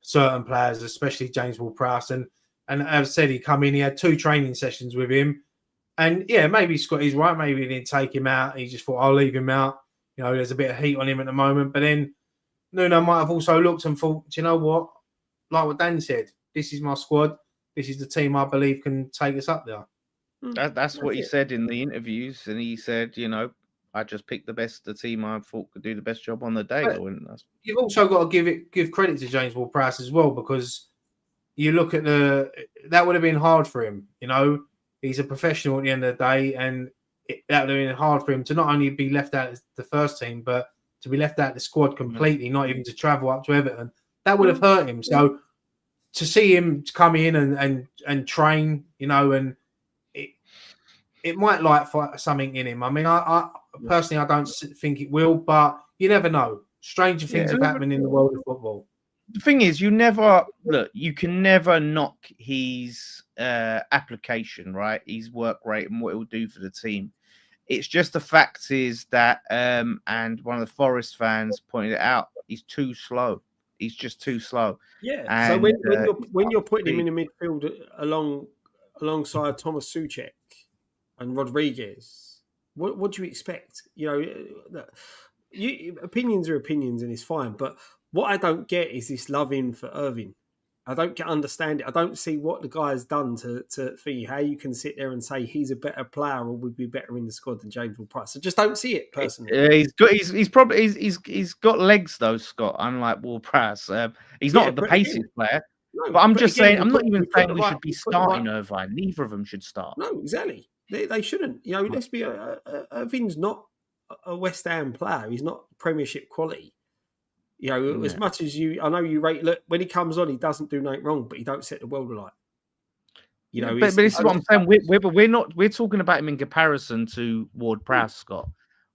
certain players, especially James Ward-Prowse. And as I said, he come in, he had 2 training sessions with him. And yeah, maybe Scotty's right. Maybe he didn't take him out. He just thought, I'll leave him out. You know, there's a bit of heat on him at the moment. But then Nuno might have also looked and thought, do you know what? Like what Dan said, this is my squad. This is the team I believe can take us up there. That's what he said in the interviews. And he said, you know, I just picked the team I thought could do the best job on the day. You've also got to give credit to James Ward-Prowse as well, because you look at that would have been hard for him. You know, he's a professional at the end of the day, and that would have been hard for him to not only be left out of the first team, but to be left out of the squad completely, not even to travel up to Everton. That would have hurt him. So to see him come in and train, and it might light something in him. I mean, I personally, I don't think it will, but you never know. Stranger things have happened in the world of football. The thing is, you can never knock his application, right? His work rate and what it will do for the team. It's just the fact is that, and one of the Forest fans pointed it out, he's too slow. He's just too slow. Yeah. And, so when you're putting him in the midfield alongside Thomas Souček and Rodriguez, what do you expect? Opinions are opinions, and it's fine. But what I don't get is this loving for Irving. I don't understand it. I don't see what the guy has done to think how you can sit there and say he's a better player or would be better in the squad than James Ward-Prowse. I just don't see it personally. He's got legs though, Scott. Unlike Ward-Prowse, he's not the paciest player. No, but I'm just saying, I'm not even saying we should be starting Irvine. Neither of them should start. No, exactly. They shouldn't. Let's be. Irving's not a West Ham player. He's not Premiership quality. As much as I know you rate. Look, when he comes on, he doesn't do nothing wrong, but he don't set the world alight. But this is what I'm saying. We're talking about him in comparison to Ward-Prowse, Scott,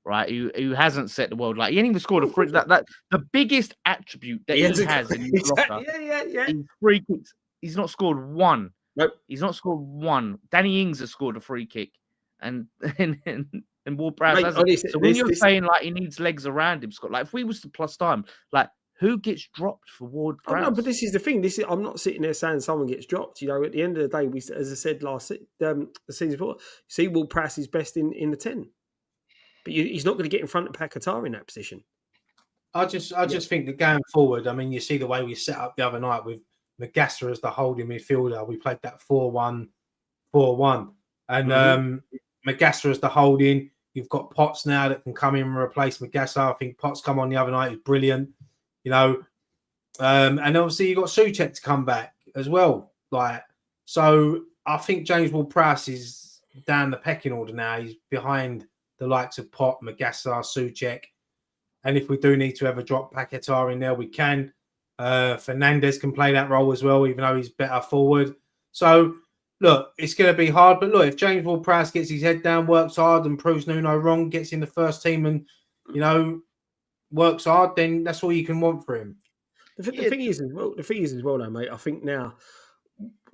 right? Who hasn't set the world alight. He ain't even scored a free. That the biggest attribute that he has in his locker. Yeah. Free kicks. He's not scored one. Nope. He's not scored one. Danny Ings has scored a free kick, and Ward-Prowse hasn't. So when you're saying like he needs legs around him, Scott, like if we was to plus time, like who gets dropped for Ward-Prowse? Oh, no, but this is the thing. I'm not sitting there saying someone gets dropped. At the end of the day, as I said the season before, see Ward-Prowse is best in the 10, but he's not going to get in front of Paquetá in that position. I just think that going forward, I mean, you see the way we set up the other night with Magassa as the holding midfielder. We played that 4-1, and Magassa as the holding. You've got Potts now that can come in and replace Magassa. I think Potts come on the other night is brilliant. And obviously you got Souček to come back as well. So I think James Ward-Prowse is down the pecking order now. He's behind the likes of Pot, Magassa, Souček, and if we do need to ever drop Paquetá in there, we can. Fernandez can play that role as well, even though he's better forward. So look, it's going to be hard. But look, if James Ward-Prowse gets his head down, works hard, and proves Nuno wrong, gets in the first team, and works hard, then that's all you can want for him. The thing is as well, though, mate. I think now,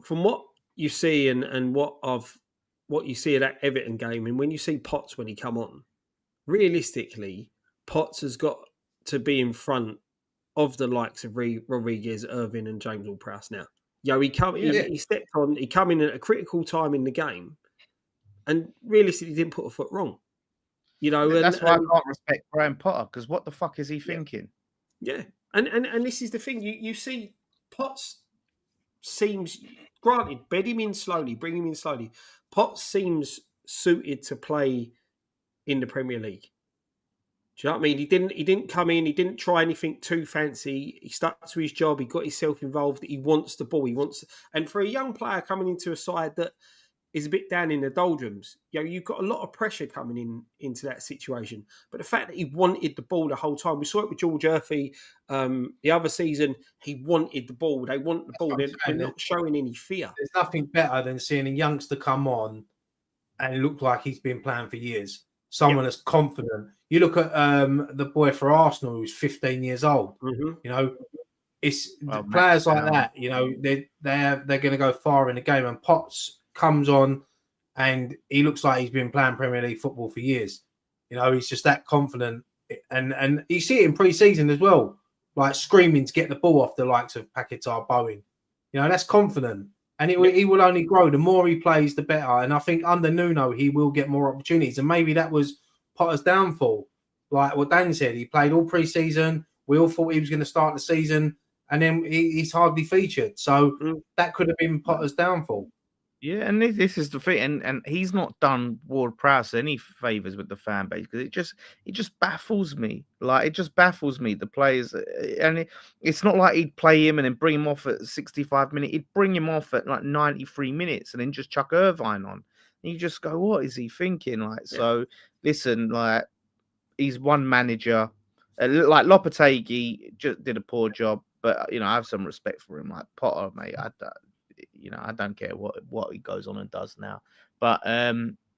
from what you see and what you see of that Everton game, and when you see Potts when he come on, realistically, Potts has got to be in front of the likes of Rodriguez, Irving, and James Ward-Prowse now. He stepped on. He come in at a critical time in the game, and realistically, didn't put a foot wrong. That's why I can't respect Graham Potter, because what the fuck is he thinking? Yeah, and this is the thing. You see, Potts seems, granted, bed him in slowly, bring him in slowly. Potts seems suited to play in the Premier League. Do you know what I mean? He didn't come in. He didn't try anything too fancy. He stuck to his job. He got himself involved. He wants the ball. And for a young player coming into a side that is a bit down in the doldrums, you've got a lot of pressure coming into that situation. But the fact that he wanted the ball the whole time, we saw it with George Murphy the other season. He wanted the ball. They want the ball. They're not showing any fear. There's nothing better than seeing a youngster come on and look like he's been playing for years. Someone that's confident. You look at the boy for Arsenal who's 15 years old. Mm-hmm. It's players like that. They're going to go far in the game. And Potts comes on and he looks like he's been playing Premier League football for years. He's just that confident, and you see it in pre-season as well, like screaming to get the ball off the likes of Paquetá, Bowen. That's confident, and he will only grow. The more he plays, the better. And I think under Nuno, he will get more opportunities. And maybe that was Potter's downfall. Like what Dan said, he played all pre-season. We all thought he was going to start the season, and then he's hardly featured. So that could have been Potter's downfall. Yeah, and this is the thing, and he's not done Ward-Prowse any favors with the fan base, because it just baffles me. Like, it just baffles me, the players, and it's not like he'd play him and then bring him off at 65 minutes. He'd bring him off at like 93 minutes and then just chuck Irvine on. And you just go, what is he thinking? Like, so listen, like, he's one manager. Like Lopetegui just did a poor job, but I have some respect for him. Like Potter, mate, I don't care what he goes on and does now. But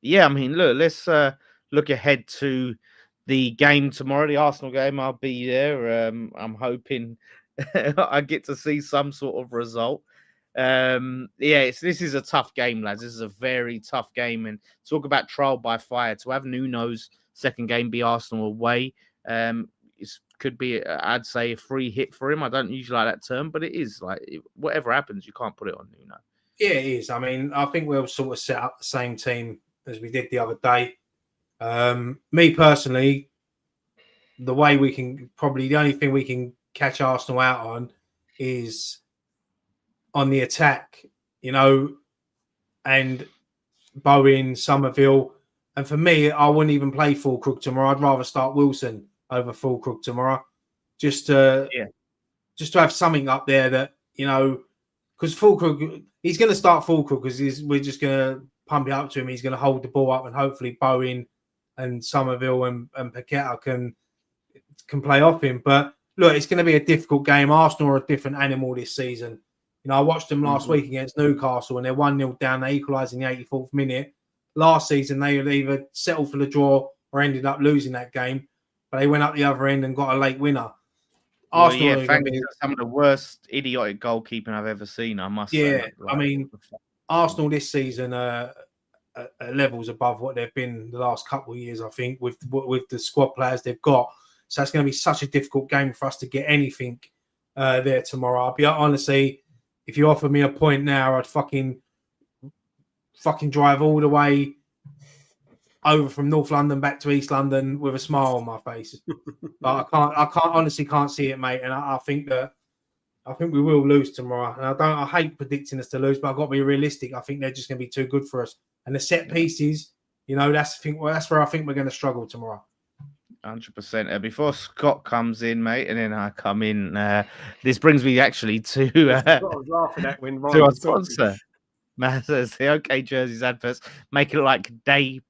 yeah, I mean, look, let's look ahead to the game tomorrow, the Arsenal game. I'll be there. I'm hoping I get to see some sort of result. This is a tough game, lads. This is a very tough game. And talk about trial by fire. To have Nuno's second game be Arsenal away, it could be, I'd say, a free hit for him. I don't usually like that term, but it is like whatever happens, you can't put it on Nuno. Yeah, it is. I mean, I think we'll sort of set up the same team as we did the other day. Me personally, the only thing we can catch Arsenal out on is on the attack, and Bowen, Somerville. And for me, I wouldn't even play Fulkrug tomorrow. I'd rather start Wilson over Fulkrug tomorrow, just to have something up there that, because Fulkrug, he's going to start Fulkrug because we're just going to pump it up to him. He's going to hold the ball up, and hopefully Bowen and Somerville and Paqueta can play off him. But look, it's going to be a difficult game. Arsenal are a different animal this season. I watched them last week against Newcastle, and they're 1-0 down. They equalised in the 84th minute. Last season, they would either settle for the draw or ended up losing that game. But they went up the other end and got a late winner. Arsenal, thanks to some of the worst idiotic goalkeeping I've ever seen, I must say. Yeah, I mean, Arsenal this season are levels above what they've been the last couple of years, I think, with the squad players they've got. So it's going to be such a difficult game for us to get anything there tomorrow. I'll be honestly, if you offer me a point now, I'd fucking drive all the way over from North London back to East London with a smile on my face. But I honestly can't see it, mate. And I think we will lose tomorrow. And I hate predicting us to lose, but I've got to be realistic. I think they're just going to be too good for us. And the set pieces, that's where I think we're going to struggle tomorrow. 100%. Before Scott comes in, mate, and then I come in, this brings me actually to I was laughing at when Ryan to our was talking. sponsor. Matt says the OK Jerseys adverts make it like day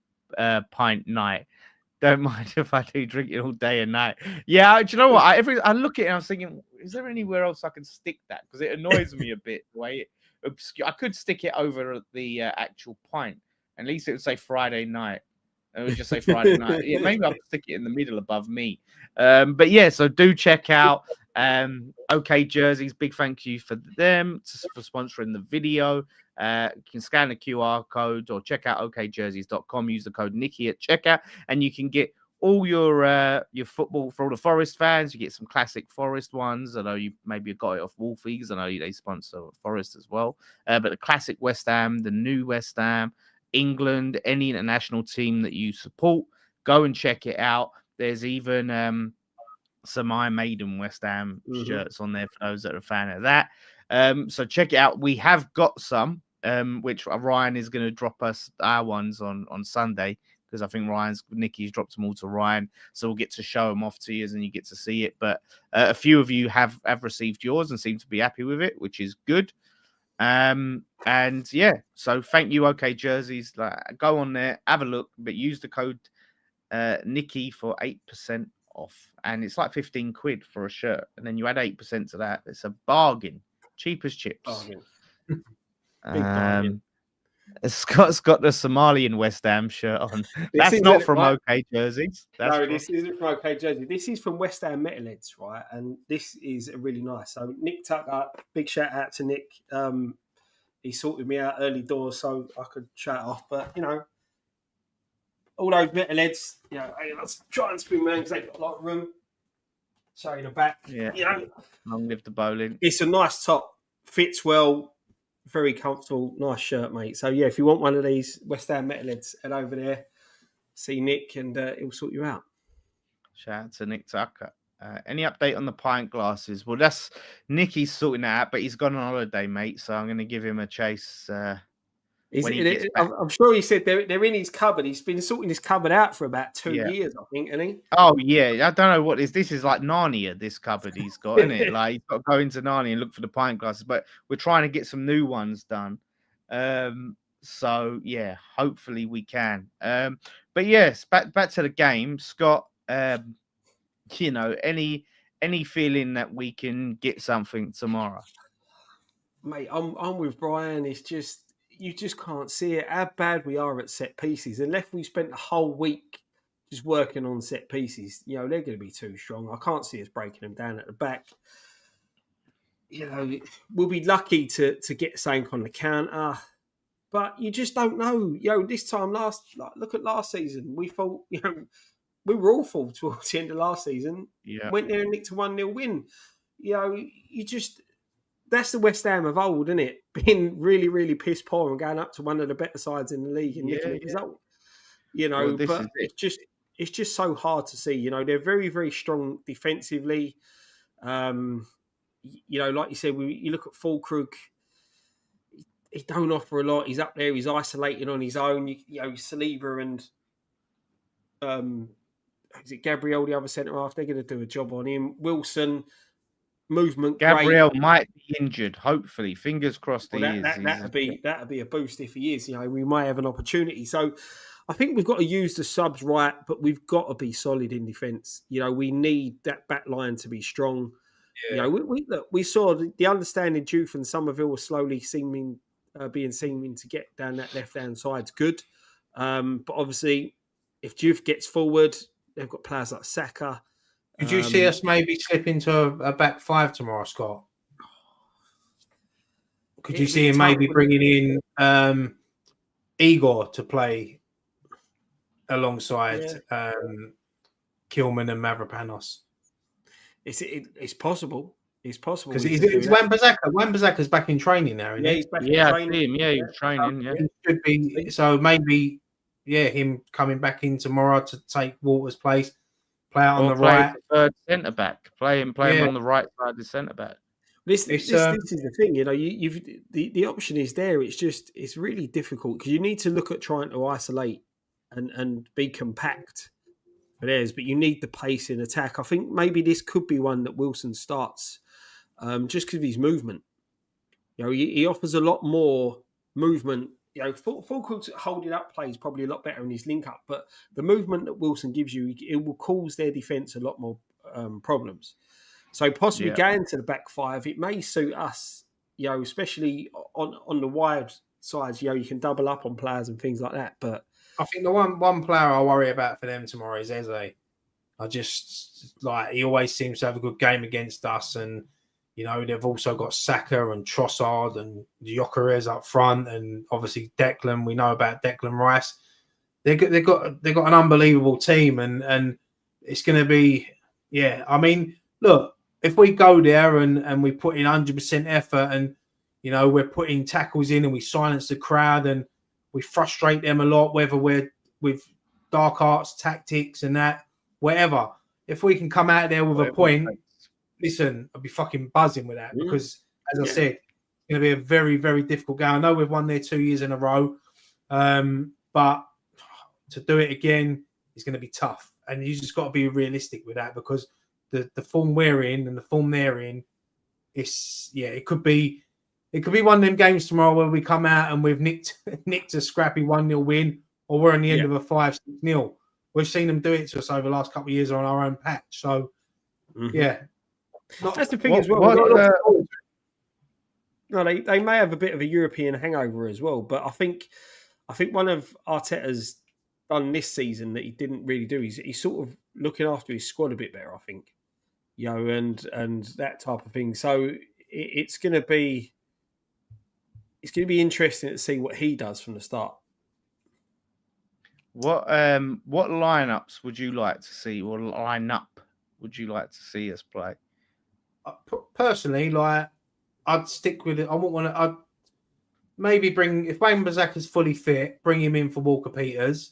pint night. Don't mind if I do drink it all day and night. Yeah, do you know what? I look at it and I was thinking, is there anywhere else I can stick that? Because it annoys me a bit the way I could stick it over the actual pint. At least it would say Friday night. It would just say Friday night. Yeah, maybe I'll stick it in the middle above me. But yeah, so do check out OK Jerseys. Big thank you for them for sponsoring the video. You can scan the QR code or check out okjerseys.com. Use the code Nicky at checkout, and you can get all your football for all the Forest fans. You get some classic Forest ones. I know you maybe got it off Wolfies. I know they sponsor Forest as well. But the classic West Ham, the new West Ham, England, any international team that you support, go and check it out. There's even some Iron Maiden West Ham shirts on there for those that are a fan of that. So check it out. We have got some, which Ryan is going to drop us our ones on Sunday, because I think Nicky's dropped them all to Ryan. So we'll get to show them off to you and you get to see it. But a few of you have received yours and seem to be happy with it, which is good. And yeah, so thank you, OK Jerseys. Go on there, have a look, but use the code Nicky for 8% off. And it's like 15 quid for a shirt. And then you add 8% to that. It's a bargain. Cheap as chips. Bargain. Big bargain. Scott's got the Somalian West Ham shirt on. That's not from OK Jerseys. This isn't from OK Jersey. This is from West Ham Metalheads, right? And this is really nice. So Nick Tucker, big shout out to Nick. He sorted me out early doors so I could shout off. But, all those Metalheads, let's try and spin around because they've got a lot of room. So in the back, long live the bowling. It's a nice top, fits well, very comfortable, nice shirt, mate. So yeah, if you want one of these West Ham Metalheads, head over there, see Nick, and he'll sort you out. Shout out to Nick Tucker. Any update on the pint glasses? Well, that's Nicky's sorting that out, but he's gone on holiday, mate. So I'm going to give him a chase. I'm sure he said they're in his cupboard. He's been sorting his cupboard out for about 2 years, I think, hasn't he? Oh, yeah. I don't know what this is like Narnia, this cupboard he's got, isn't it? Like, he's got to go into Narnia and look for the pint glasses. But we're trying to get some new ones done. So yeah, hopefully we can. But yes, back to the game, Scott. Any feeling that we can get something tomorrow? Mate, I'm with Brian. It's just you just can't see it how bad we are at set pieces. Unless we spent the whole week just working on set pieces, they're going to be too strong. I can't see us breaking them down at the back. We'll be lucky to get something on the counter, but you just don't know. This time look at last season. We thought we were awful towards the end of last season. Yeah, Went there and nicked a 1-0 win. You just. That's the West Ham of old, isn't it? Being really, really piss poor and going up to one of the better sides in the league and nicking a result. Well, this But is it. it's just so hard to see. They're very, very strong defensively. Like you said, you look at Fulkrug. He don't offer a lot. He's up there. He's isolating on his own. Saliba and is it Gabriel, the other centre half? They're going to do a job on him. Wilson. Movement, Gabriel great. might be injured. Hopefully, fingers crossed. Well, that'd be a boost if he is. We might have an opportunity. So, I think we've got to use the subs right, but we've got to be solid in defence. We need that back line to be strong. Yeah. We saw the understanding Juve and Somerville were slowly seeming to get down that left hand side's good, but obviously, if Juve gets forward, they've got players like Saka. Could you see us maybe slip into a back five tomorrow, Scott? Could you see him maybe bringing in Igor to play alongside Kilman and Mavropanos? It's possible. It's possible because it's Wan-Bissaka. Wan-Bissaka's back in training now. Isn't he's back in I training. see him. Yeah, he's training. Yeah, he should be. So maybe, him coming back in tomorrow to take Walter's place. Play out on the right, third centre back. Play him on the right side of the centre back. This is the thing, you've the option is there. It's really difficult because you need to look at trying to isolate and be compact for theirs, but you need the pace in attack. I think maybe this could be one that Wilson starts just because of his movement. He offers a lot more movement. Fulkrug's holding up play is probably a lot better in his link up, but the movement that Wilson gives you, it will cause their defence a lot more problems. So possibly going to the back five, it may suit us, especially on the wide sides. You can double up on players and things like that. But I think the one player I worry about for them tomorrow is Eze. I just he always seems to have a good game against us, and they've also got Saka and Trossard and Gyökeres up front, and obviously Declan. We know about Declan Rice. They've got an unbelievable team, and it's going to be I mean, look, if we go there and we put in 100% effort, and we're putting tackles in, and we silence the crowd, and we frustrate them a lot, whether we're with dark arts tactics and that, whatever. If we can come out there with a point. Listen, I'll be fucking buzzing with that because, as I said, it's going to be a very, very difficult game. I know we've won there 2 years in a row, but to do it again is going to be tough. And you just got to be realistic with that because the form we're in and the form they're in, it could be one of them games tomorrow where we come out and we've nicked a scrappy 1-0 win, or we're on the end of a 5-6-0. We've seen them do it to us over the last couple of years on our own patch. So, that's the thing as well. No, they may have a bit of a European hangover as well, but I think one of Arteta's done this season that he didn't really do. He's sort of looking after his squad a bit better, I think. And that type of thing. So it's going to be interesting to see what he does from the start. What lineups would you like to see, or lineup would you like to see us play? Personally, I'd stick with it. I'd maybe bring, if Wan-Bissaka's fully fit, bring him in for Walker-Peters.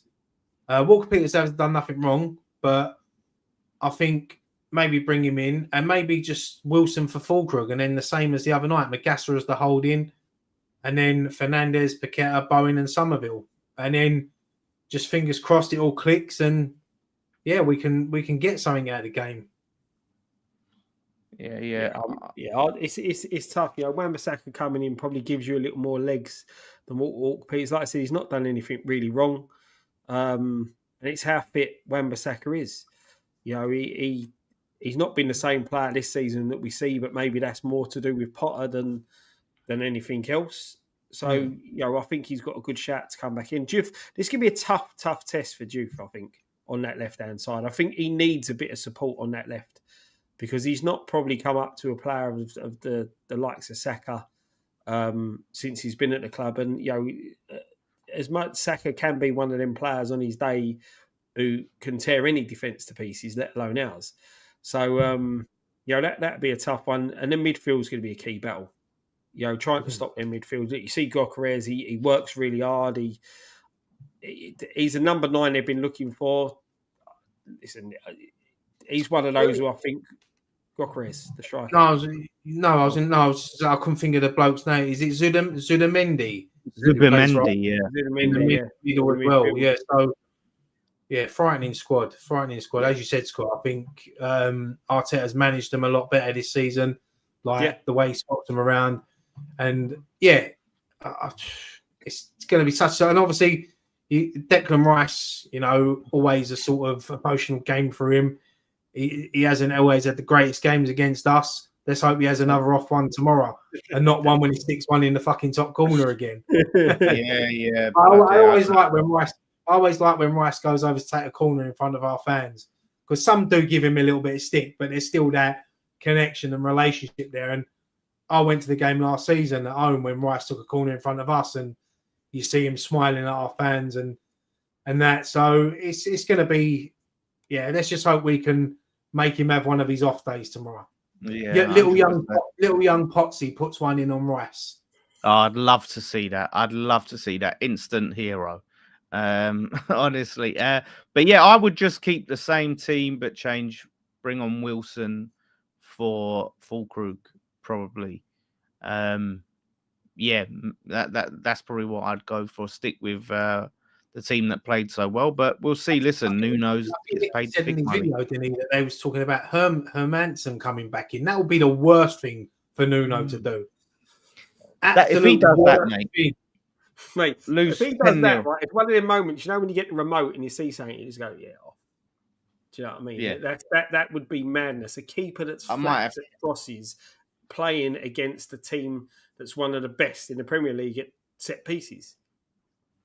Walker-Peters has done nothing wrong, but I think maybe bring him in and maybe just Wilson for Fulkrug, and then the same as the other night, Magassa as the holding, and then Fernandes, Paqueta, Bowen, and Somerville, and then just fingers crossed it all clicks, and we can get something out of the game. It's tough. You know, Wan-Bissaka coming in probably gives you a little more legs than what Walker-Peters. Like I said, he's not done anything really wrong, and it's how fit Wan-Bissaka is. You know, he's not been the same player this season that we see, but maybe that's more to do with Potter than anything else. So, you know, I think he's got a good shot to come back in. This could be a tough test for Diouf, I think, on that left-hand side. I think he needs a bit of support on that left because he's not probably come up to a player of the likes of Saka since he's been at the club. And, you know, as much Saka can be one of them players on his day who can tear any defence to pieces, let alone ours. So, you know, that'd be a tough one. And then midfield's going to be a key battle. You know, trying to stop their midfield. You see Goalkeeper, he works really hard. He's a number 9 they've been looking for. Listen, he's one of those who I think Goalkeeper, the striker. I couldn't think of the bloke's name. Is it Zudamendi? Zubamendi, yeah. So, yeah, frightening squad. As you said, Scott, I think Arteta's managed them a lot better this season. The way he swapped them around. And it's going to be such. And obviously, Declan Rice, you know, always a sort of emotional game for him. He hasn't always had the greatest games against us. Let's hope he has another off one tomorrow, and not one when he sticks one in the fucking top corner again. yeah. I always like when Rice goes over to take a corner in front of our fans, because some do give him a little bit of stick, but there's still that connection and relationship there. And I went to the game last season at home when Rice took a corner in front of us, and you see him smiling at our fans and that. So it's going to be, let's just hope we can make him have one of his off days tomorrow. Yeah, little young Potsy puts one in on Rice. Oh, I'd love to see that. Instant hero. Honestly. But yeah, I would just keep the same team but bring on Wilson for Fulkrug, probably. That's probably what I'd go for. Stick with the team that played so well, but we'll see. Listen, Nuno's gets paid said big in his money. video, didn't he, that they was talking about Hermansen coming back in. That would be the worst thing for Nuno to do. If he does that, mate, if he does that, right? It's one of them moments, you know, when you get the remote and you see something, you just go, off. Do you know what I mean? Yeah. That would be madness. A keeper that's flat at crosses playing against a team that's one of the best in the Premier League at set pieces.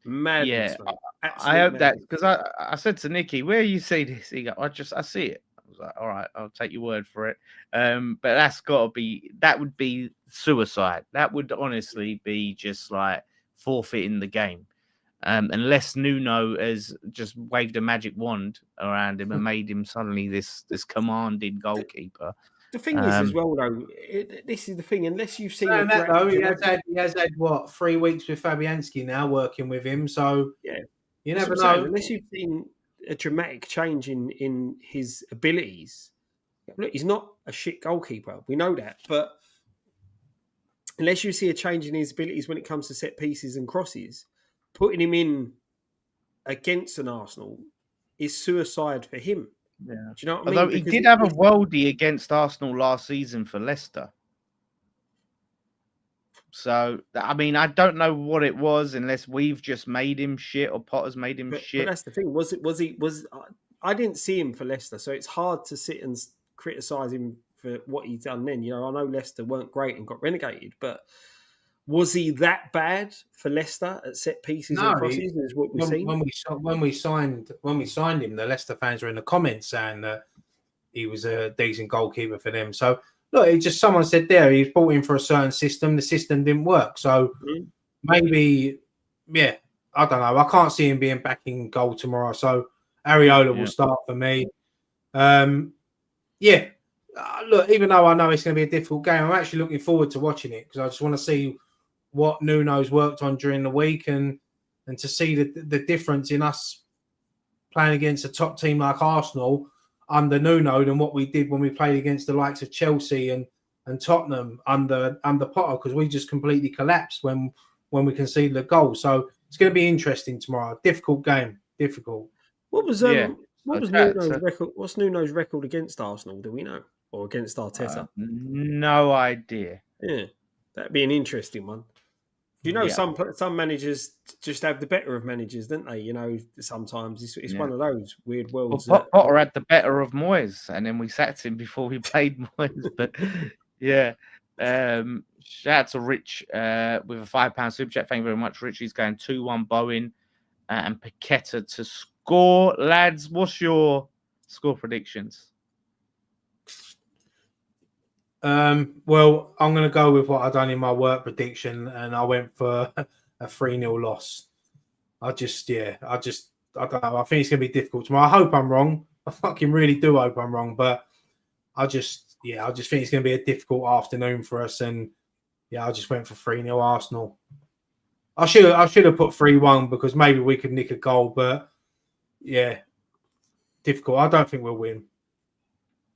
Madness. Yeah, I hope that, because I said to Nicky, where you see this? He go, I see it. I was like, all right, I'll take your word for it. But that would be suicide. That would honestly be just like forfeiting the game. Unless Nuno has just waved a magic wand around him and made him suddenly this commanding goalkeeper. The thing is, as well, though, this is the thing. Unless you've seen he has had what 3 weeks with Fabianski now working with him, so you never know. Unless you've seen a dramatic change in his abilities. Look, he's not a shit goalkeeper. We know that, but unless you see a change in his abilities when it comes to set pieces and crosses, putting him in against an Arsenal is suicide for him. Yeah. Do you know what I mean? Although he did have a worldie against Arsenal last season for Leicester. So, I mean, I don't know what it was unless we've just made him shit or Potter's made him shit. But that's the thing. I didn't see him for Leicester, so it's hard to sit and criticise him for what he's done then. You know, I know Leicester weren't great and got relegated, but was he that bad for Leicester at set pieces and crosses? Is what we've seen. When we signed him, the Leicester fans were in the comments saying that he was a decent goalkeeper for them. So look, it's just someone said there he was brought in for a certain system. The system didn't work, so maybe I don't know. I can't see him being back in goal tomorrow. So Areola will start for me. Look, even though I know it's going to be a difficult game, I'm actually looking forward to watching it because I just want to see what Nuno's worked on during the week and to see the difference in us playing against a top team like Arsenal under Nuno than what we did when we played against the likes of Chelsea and Tottenham under Potter, because we just completely collapsed when we conceded a goal. So it's going to be interesting tomorrow. Difficult game. Difficult. What was Nuno's record? What's Nuno's record against Arsenal? Do we know? or against Arteta? No idea. Yeah, that'd be an interesting one. You know, Yeah. some managers just have the better of managers, don't they? You know, sometimes it's one of those weird Well, worlds. Potter had the better of Moyes, and then we sacked him before we played Moyes. But yeah, shout out to Rich with a £5 super chat. Thank you very much, Rich. He's going 2-1 Bowen and Paqueta to score. Lads, what's your score predictions? Well, I'm going to go with what I done in my work prediction, and I went for a 3-0 loss. I don't know. I think it's going to be difficult tomorrow. I hope I'm wrong. I fucking really do hope I'm wrong, but I just think it's going to be a difficult afternoon for us, and I just went for 3-0 Arsenal. I should have put 3-1 because maybe we could nick a goal, but yeah, difficult. I don't think we'll win.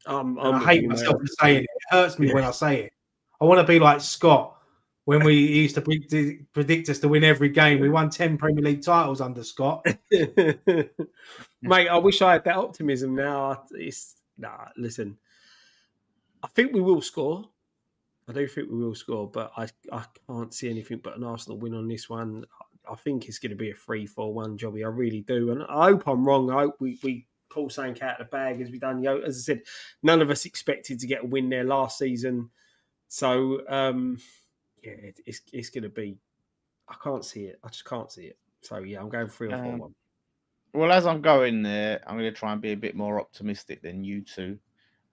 I hate myself for saying it. It hurts me when I say it. I want to be like Scott when we used to predict us to win every game. We won 10 Premier League titles under Scott. Mate, I wish I had that optimism now. Listen, I think we will score. I do think we will score, but I can't see anything but an Arsenal win on this one. I think it's going to be a 3-4-1 jobby. I really do. And I hope I'm wrong. I hope we pull something out of the bag as we done. As I said, none of us expected to get a win there last season. So, it's going to be... I can't see it. I just can't see it. So, yeah, I'm going 3 or 4-1. Well, as I'm going there, I'm going to try and be a bit more optimistic than you two.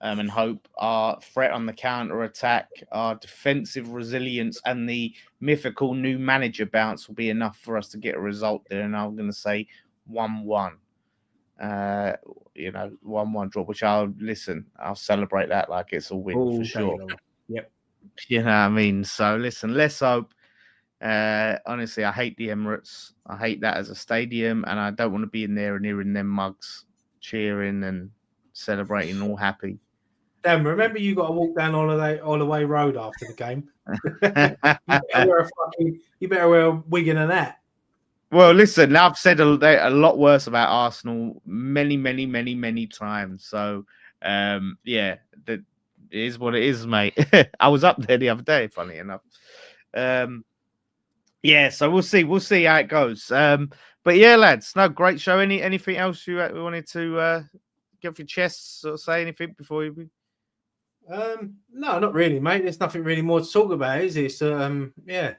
And hope our threat on the counter-attack, our defensive resilience, and the mythical new manager bounce will be enough for us to get a result there. And I'm going to say 1-1. 1-1 draw, which I'll celebrate that like it's a win for sure. Yep. You know what I mean? So, listen, let's hope. Honestly, I hate the Emirates. I hate that as a stadium, and I don't want to be in there and hearing them mugs cheering and celebrating all happy. Damn, remember you got to walk down Holloway Road after the game. You better wear a wig and a hat. Well, listen, I've said a lot worse about Arsenal many, many, many, many times. So, that is what it is, mate. I was up there the other day, funny enough. So we'll see. We'll see how it goes. But yeah, lads, no, great show. Anything else you wanted to get off your chest or say anything before you? No, not really, mate. There's nothing really more to talk about, is it?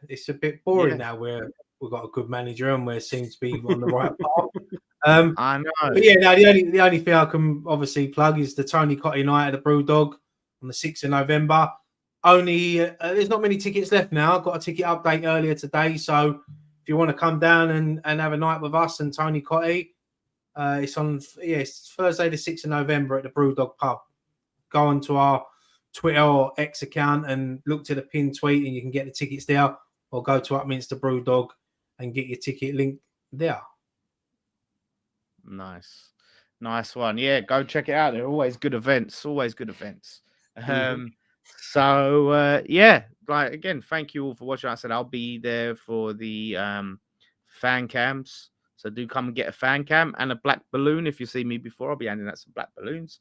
It's a bit boring now. We've got a good manager and we seem to be on the right path. I know. But yeah, no, the only thing I can obviously plug is the Tony Cottee night at the Brewdog on the 6th of November. Only there's not many tickets left now. I got a ticket update earlier today, so if you want to come down and have a night with us and Tony Cottee, it's Thursday the 6th of November at the Brewdog pub. Go onto our Twitter or X account and look to the pinned tweet and you can get the tickets there, or go to Upminster Brewdog and get your ticket link there. Nice one. Yeah, go check it out. They're always good events. Again, thank you all for watching. I said I'll be there for the fan cams, so do come and get a fan cam and a black balloon. If you see me before, I'll be handing out some black balloons.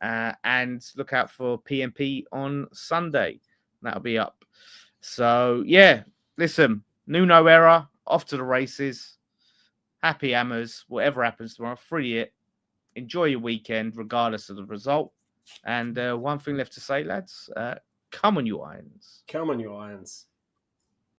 And look out for PMP on Sunday. That'll be up. So, yeah, listen, Nuno era, off to the races. Happy hammers. Whatever happens tomorrow, free it. Enjoy your weekend, regardless of the result. And one thing left to say, lads, come on, you Irons. Come on, you Irons.